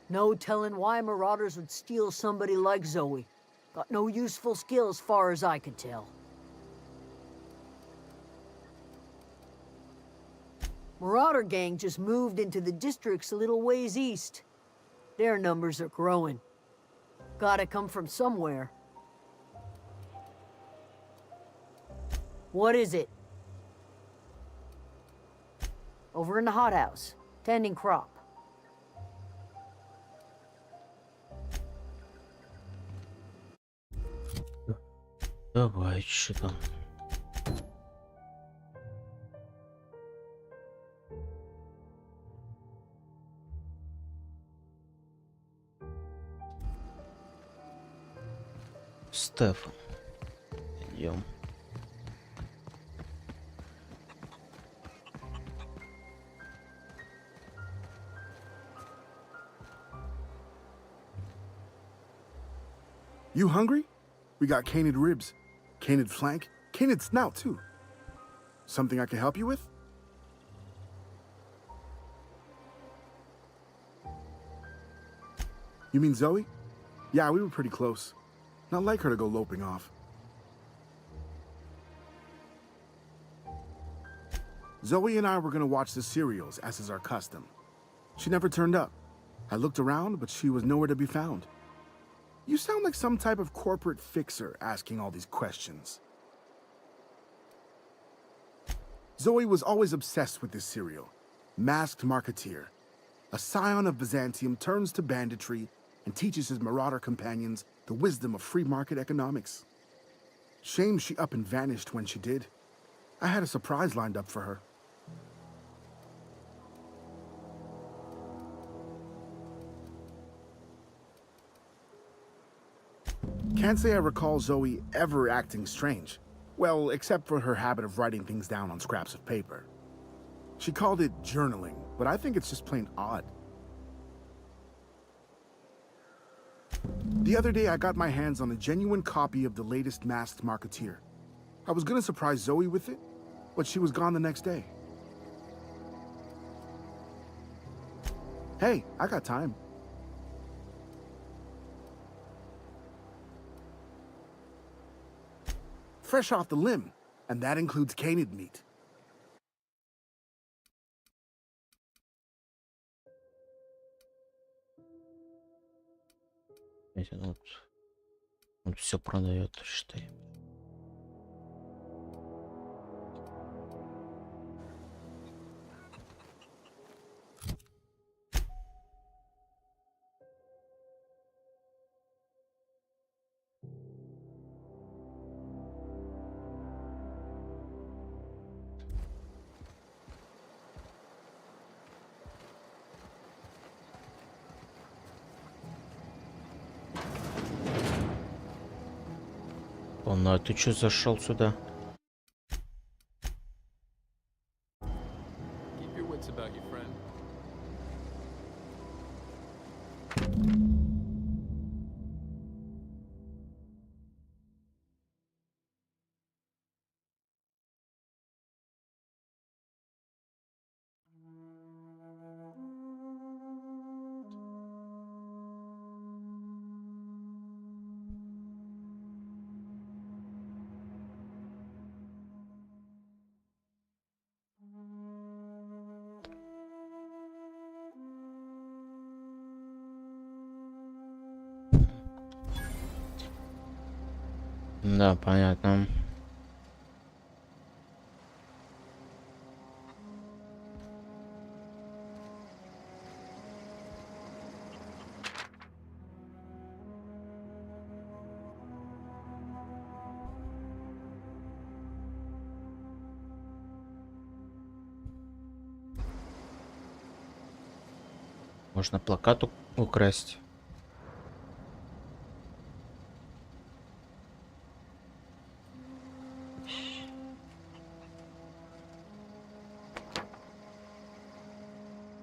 No telling why marauders would steal somebody like Zoe. Got no useful skill as far as I can tell. Marauder gang just moved into the districts a little ways east. Their numbers are growing. Gotta come from somewhere. What is it? Over in the hothouse, tending crop. Давай, что там? Стефан. Идем. You hungry? We got canid ribs, canid flank, canid snout too. Something I can help you with? You mean Zoe? Yeah, we were pretty close. Not like her to go loping off. Zoe and I were gonna watch the serials, as is our custom. She never turned up. I looked around, but she was nowhere to be found. You sound like some type of corporate fixer asking all these questions. Zoe was always obsessed with this serial. Masked Marketeer. A scion of Byzantium turns to banditry and teaches his marauder companions the wisdom of free market economics. Shame she up and vanished when she did. I had a surprise lined up for her. Can't say I recall Zoe ever acting strange. Well, except for her habit of writing things down on scraps of paper. She called it journaling, but I think it's just plain odd. The other day, I got my hands on a genuine copy of the latest Masked Marketeer. I was gonna surprise Zoe with it, but she was gone the next day. Hey, I got time. Fresh off the limb, and that includes canid meat. Вот, он все продает, считай. А ты чё зашел сюда? Keep your wits about you, friend. Да, понятно. Можно плакат украсть.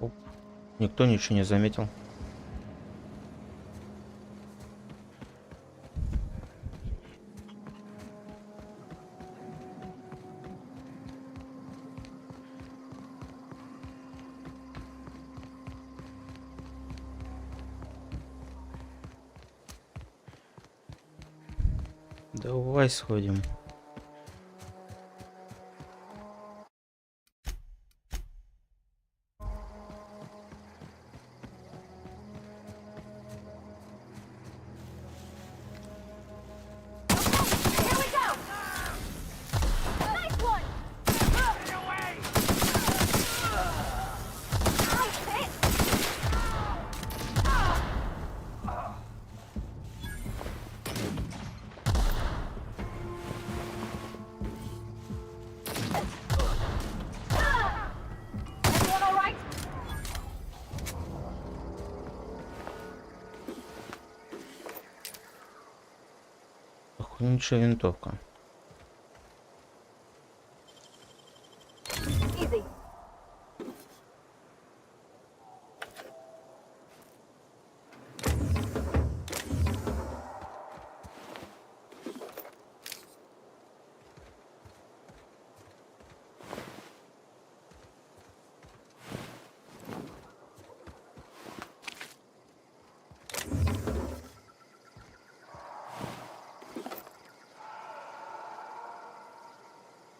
Оп. Никто ничего не заметил. Давай сходим. Охотничья винтовка. Easy.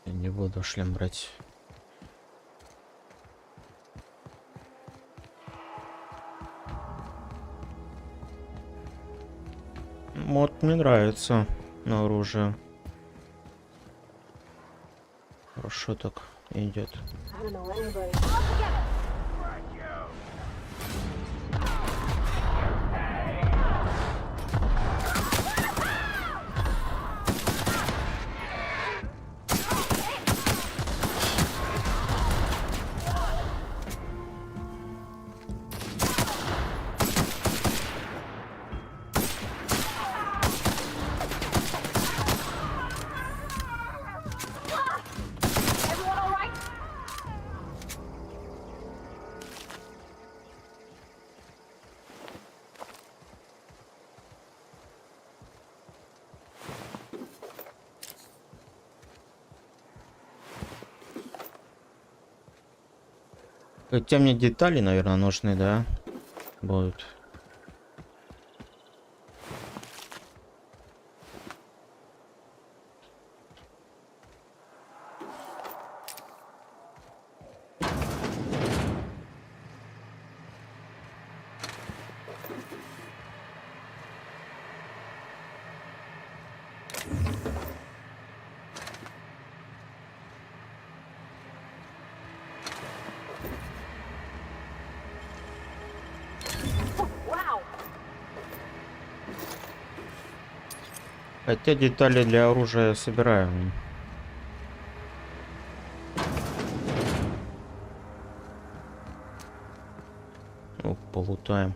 Я не буду шлем брать. Мод мне нравится на оружие. Хорошо так идет. I don't know anybody. All together. Everyone all right? Хотя мне детали, наверное, нужны, да? Будут. Wow. Хотя детали для оружия собираю. Ну, полутаем.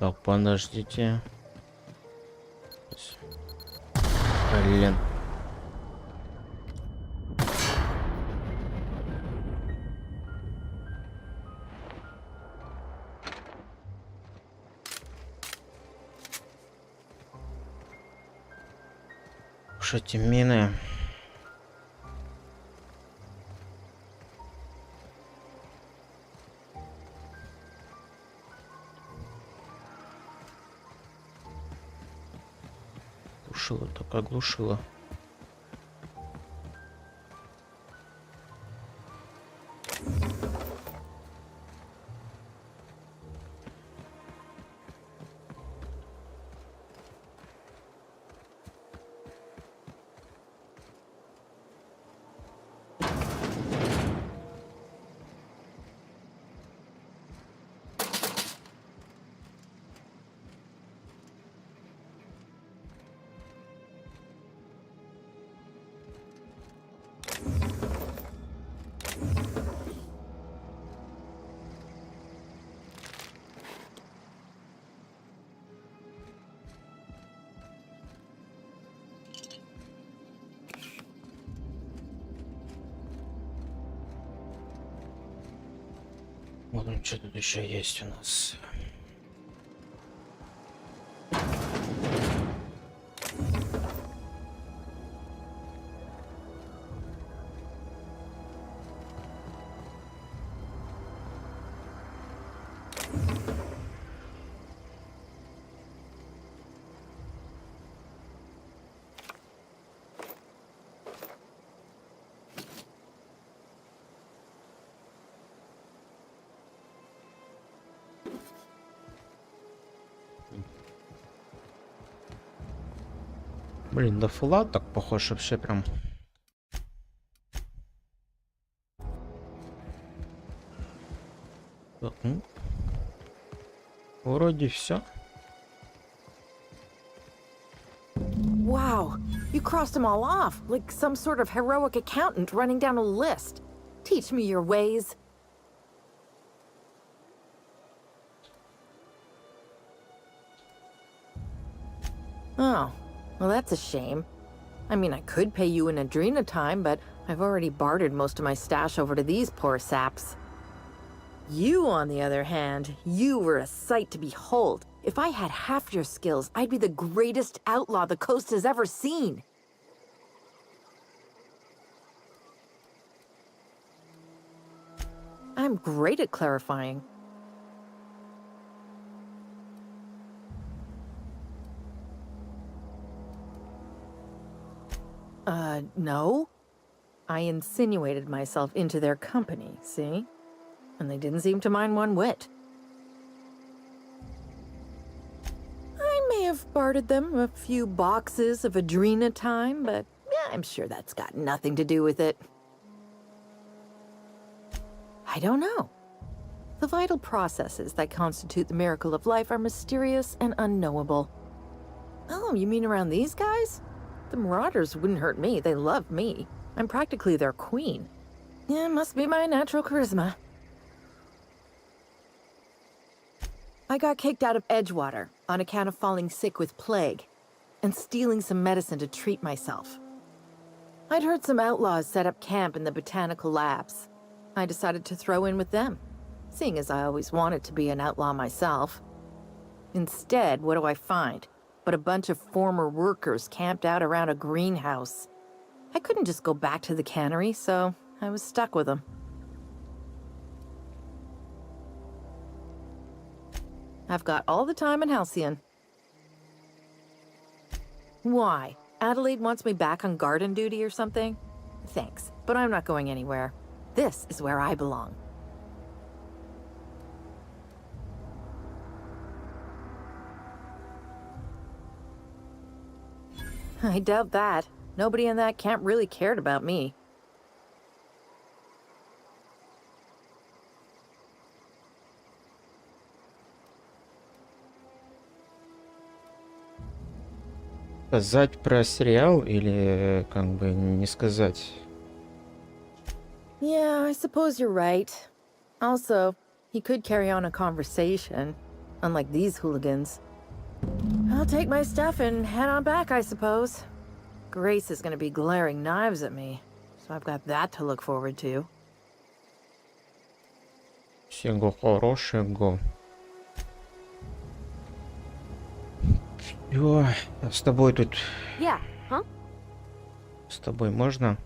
Так, подождите. Блин. Что эти мины? Глушило, так оглушило. Вот что тут еще есть у нас. Блин, да фула так похож вообще прям. Так, ну. Вроде все. Wow, you crossed them all off, like some sort of heroic accountant running down a list. Teach me your ways. Oh, well that's a shame. I mean, I could pay you in Adrena time, but I've already bartered most of my stash over to these poor saps. You, on the other hand, you were a sight to behold. If I had half your skills, I'd be the greatest outlaw the coast has ever seen. I'm great at clarifying. No. I insinuated myself into their company, see? And they didn't seem to mind one whit. I may have bartered them a few boxes of Adrena time, but yeah, I'm sure that's got nothing to do with it. I don't know. The vital processes that constitute the miracle of life are mysterious and unknowable. Oh, you mean around these guys? The Marauders wouldn't hurt me. They love me. I'm practically their queen. Yeah, must be my natural charisma. I got kicked out of Edgewater on account of falling sick with plague and stealing some medicine to treat myself. I'd heard some outlaws set up camp in the botanical labs. I decided to throw in with them, seeing as I always wanted to be an outlaw myself. Instead, what do I find? But a bunch of former workers camped out around a greenhouse. I couldn't just go back to the cannery, so I was stuck with them. I've got all the time in Halcyon. Why? Adelaide wants me back on garden duty or something? Thanks, but I'm not going anywhere. This is where I belong. I doubt that. Nobody in that camp really cared about me. Сказать про сериал или как бы не сказать? Yeah, I suppose you're right. Also, he could carry on a conversation. unlike these hooligans. I'll take my stuff and head on back, I suppose. Grace is gonna be glaring knives at me, so I've got that to look forward to. Всего хорошего. Всё, с тобой тут... Yeah, huh? С тобой можно?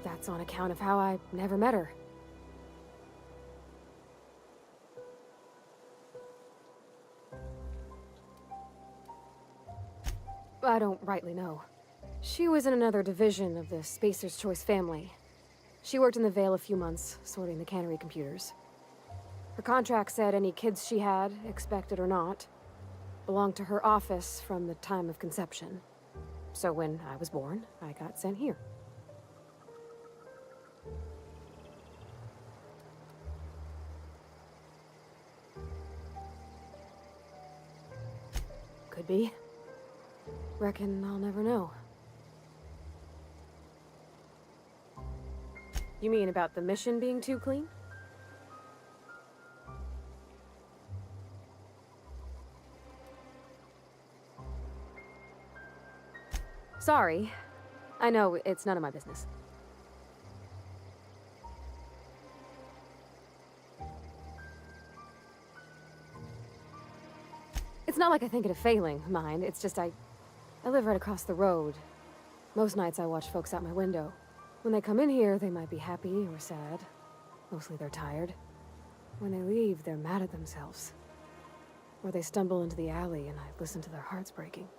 That's on account of how I never met her. I don't rightly know. She was in another division of the Spacer's Choice family. She worked in the Vale a few months, sorting the cannery computers. Her contract said any kids she had, expected or not, belonged to her office from the time of conception. So when I was born, I got sent here. Could be. Reckon I'll never know. You mean about the mission being too clean? Sorry. I know it's none of my business. It's not like I think it a failing, mind. It's just I live right across the road. Most nights I watch folks out my window. When they come in here, they might be happy or sad. Mostly they're tired. When they leave, they're mad at themselves. Or they stumble into the alley and I listen to their hearts breaking.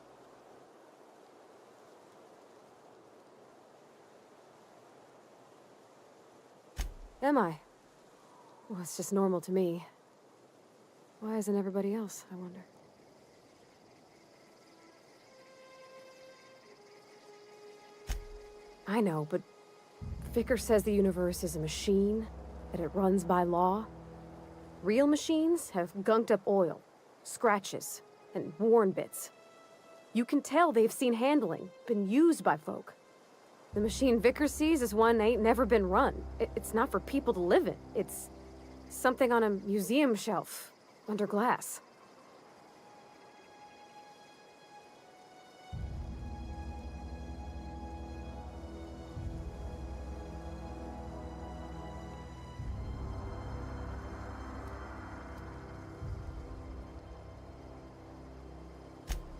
Am I? Well, it's just normal to me. Why isn't everybody else, I wonder? I know, but Vicker says the universe is a machine, that it runs by law. Real machines have gunked up oil, scratches, and worn bits. You can tell they've seen handling, been used by folk. The machine Vicker sees is one ain't never been run. It's not for people to live in. It's something on a museum shelf, under glass.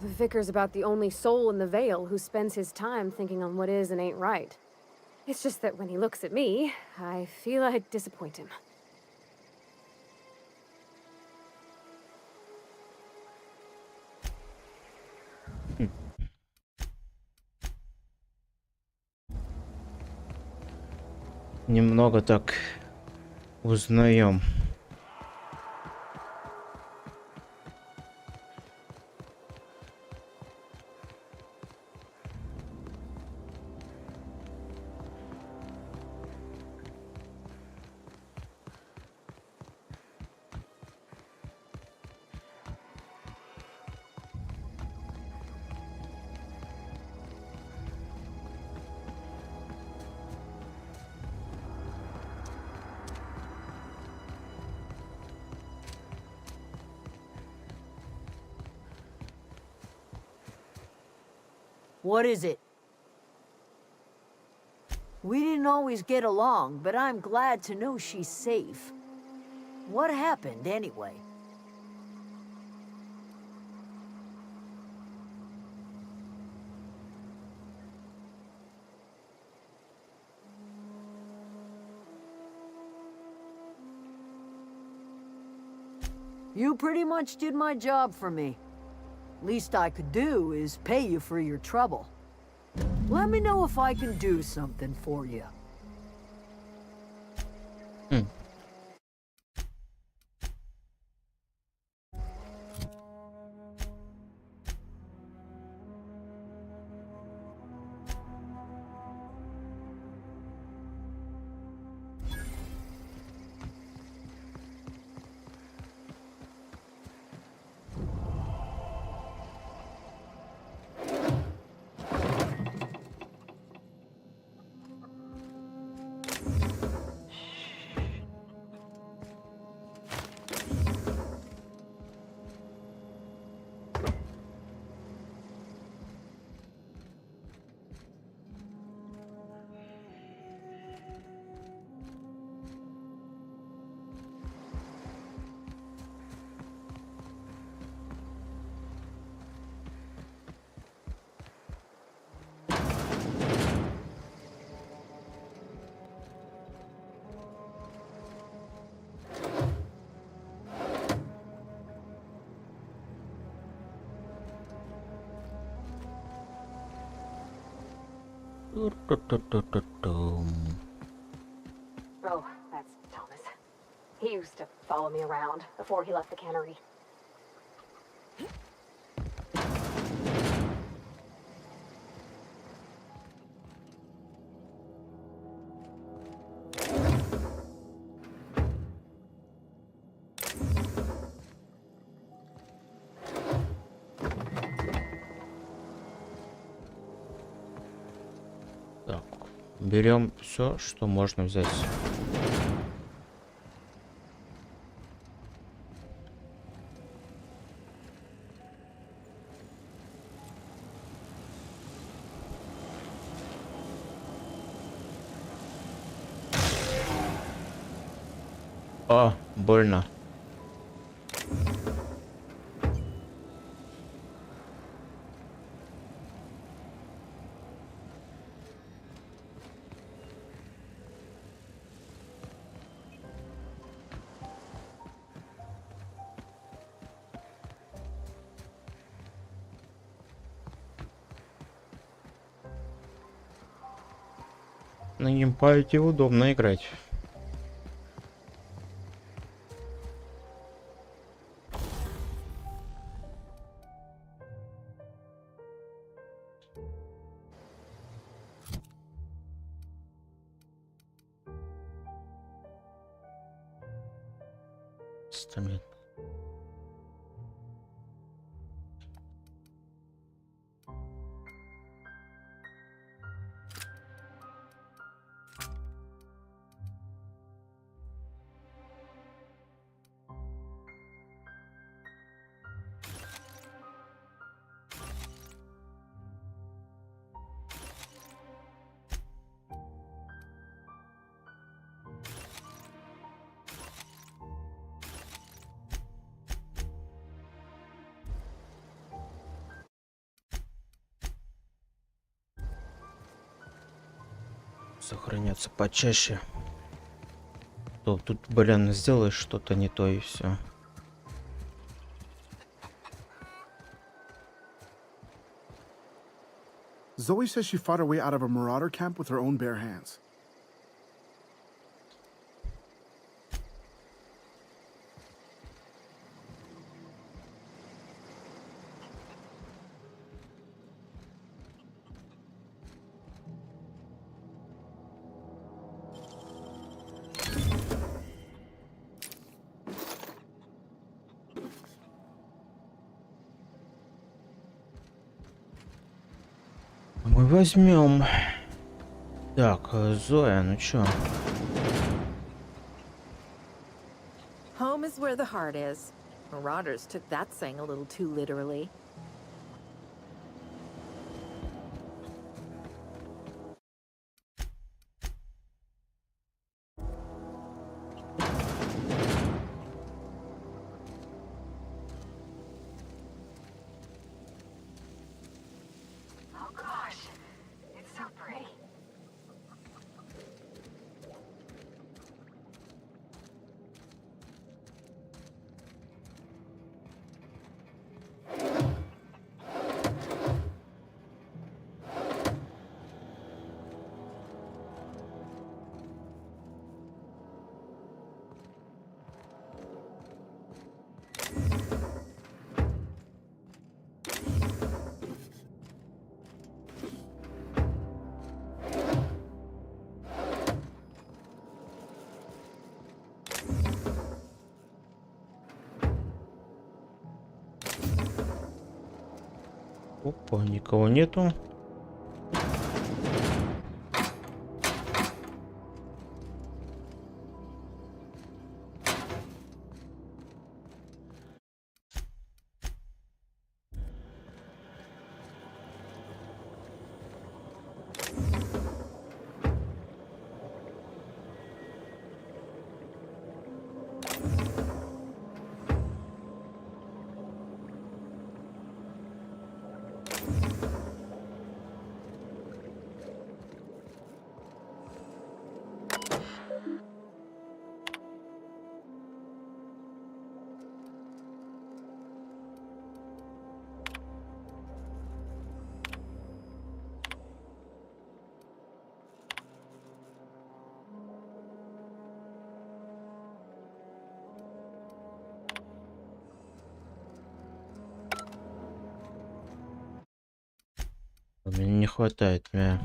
The Vicar's about the only soul in the Vale who spends his time thinking on what is and ain't right. It's just that when he looks at me, I feel I'd disappoint him. Немного так узнаем. What is it? We didn't always get along, but I'm glad to know she's safe. What happened, anyway? You pretty much did my job for me. Least I could do is pay you for your trouble. Let me know if I can do something for you. Oh, that's Thomas. He used to follow me around before he left the cannery. Так, берем все, что можно взять. А, больно. На геймпаде удобно играть. Инструмент. Сохраняться почаще. То тут, блин, сделаешь что-то не то и все. Zoe says she fought her way out of a marauder camp with her own bare hands. Мы возьмем. Так, Зоя, ну чё? Home is where the heart is. Marauders took that saying a little too literally. Oh gosh, it's so pretty. Опа, никого нету. Мне не хватает меня.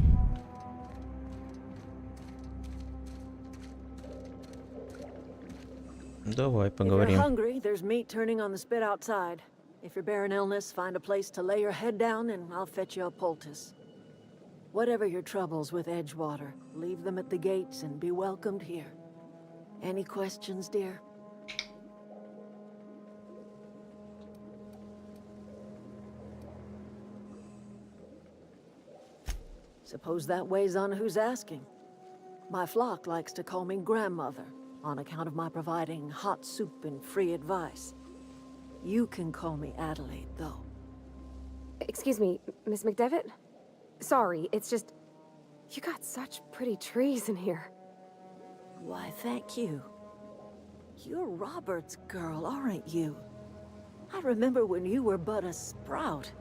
Давай If you're поговорим. hungry, there's meat turning on the spit outside. If you're bearing illness, find a place to lay your head down and I'll fetch you a poultice. Whatever your troubles with Edgewater, leave them at the gates and be welcomed here. Any questions, dear? Suppose that weighs on who's asking. My flock likes to call me grandmother, on account of my providing hot soup and free advice. You can call me Adelaide, though. Excuse me, Miss McDevitt? Sorry, it's just... You got such pretty trees in here. Why, thank you. You're Robert's girl, aren't you? I remember when you were but a sprout.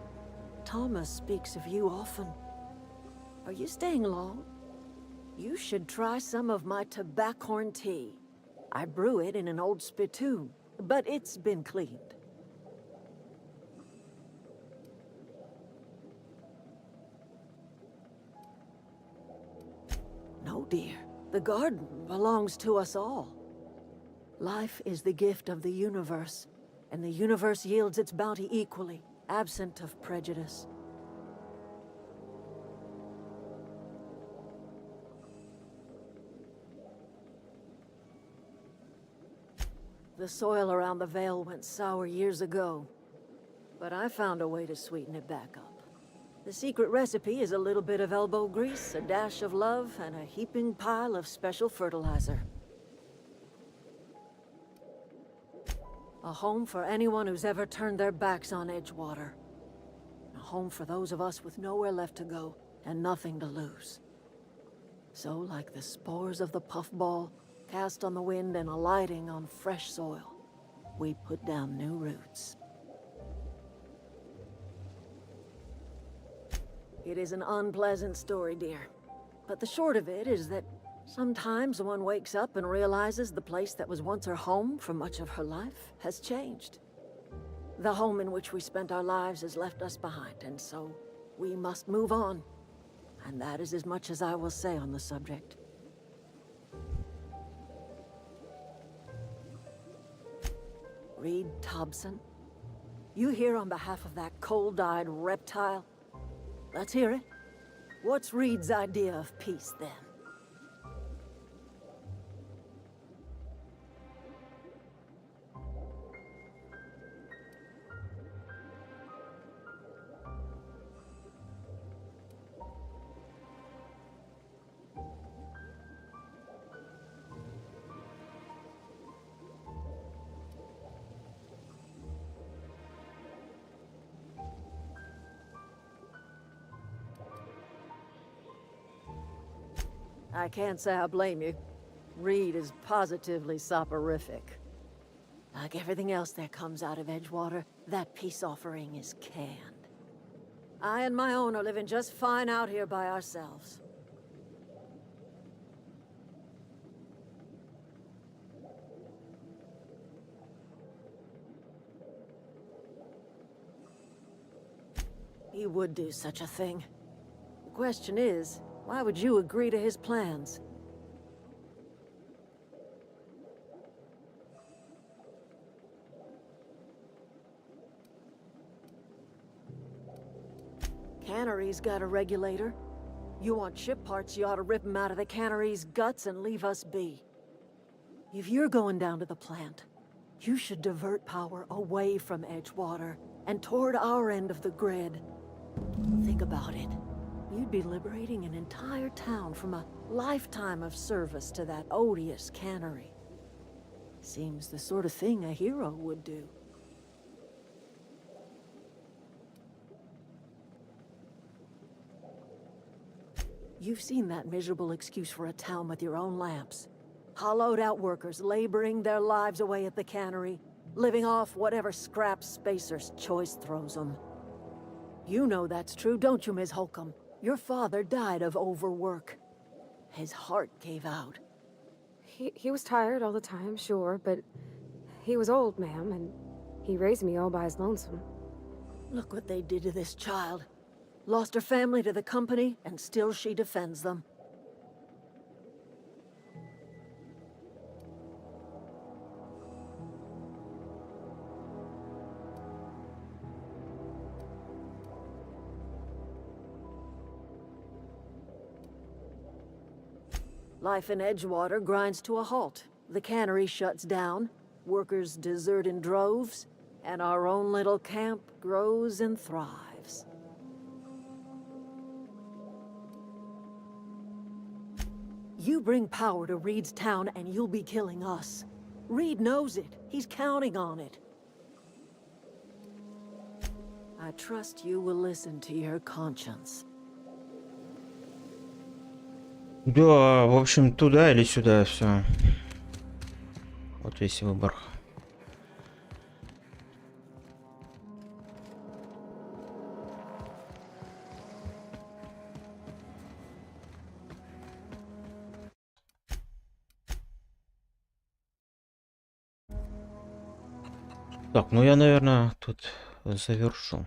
Thomas speaks of you often. Are you staying long? You should try some of my tobaccorn tea. I brew it in an old spittoon, but it's been cleaned. No, dear. The garden belongs to us all. Life is the gift of the universe, and the universe yields its bounty equally, absent of prejudice. The soil around the Vale went sour years ago, but I found a way to sweeten it back up. The secret recipe is a little bit of elbow grease, a dash of love, and a heaping pile of special fertilizer. A home for anyone who's ever turned their backs on Edgewater. A home for those of us with nowhere left to go and nothing to lose. So, like the spores of the puffball, cast on the wind and alighting on fresh soil, we put down new roots. It is an unpleasant story, dear. But the short of it is that sometimes one wakes up and realizes the place that was once her home for much of her life has changed. The home in which we spent our lives has left us behind, and so we must move on. And that is as much as I will say on the subject. Reed Thompson? You here on behalf of that cold-eyed reptile? Let's hear it. What's Reed's idea of peace, then? I can't say I blame you. Reed is positively soporific. Like everything else that comes out of Edgewater, that peace offering is canned. I and my own are living just fine out here by ourselves. He would do such a thing. The question is, why would you agree to his plans? Cannery's got a regulator. You want ship parts, you ought to rip them out of the cannery's guts and leave us be. If you're going down to the plant, you should divert power away from Edgewater and toward our end of the grid. Think about it. You'd be liberating an entire town from a lifetime of service to that odious cannery. Seems the sort of thing a hero would do. You've seen that miserable excuse for a town with your own lamps. Hollowed out workers laboring their lives away at the cannery, living off whatever scrap Spacer's choice throws them. You know that's true, don't you, Ms. Holcomb? Your father died of overwork. His heart gave out. He was tired all the time, sure, but he was old, ma'am, and he raised me all by his lonesome. Look what they did to this child. Lost her family to the company, and still she defends them. Life in Edgewater grinds to a halt. The cannery shuts down, workers desert in droves, and our own little camp grows and thrives. You bring power to Reed's town and you'll be killing us. Reed knows it. He's counting on it. I trust you will listen to your conscience. Да, в общем, туда или сюда, все. Вот весь выбор. Так, ну я, наверное, тут завершу.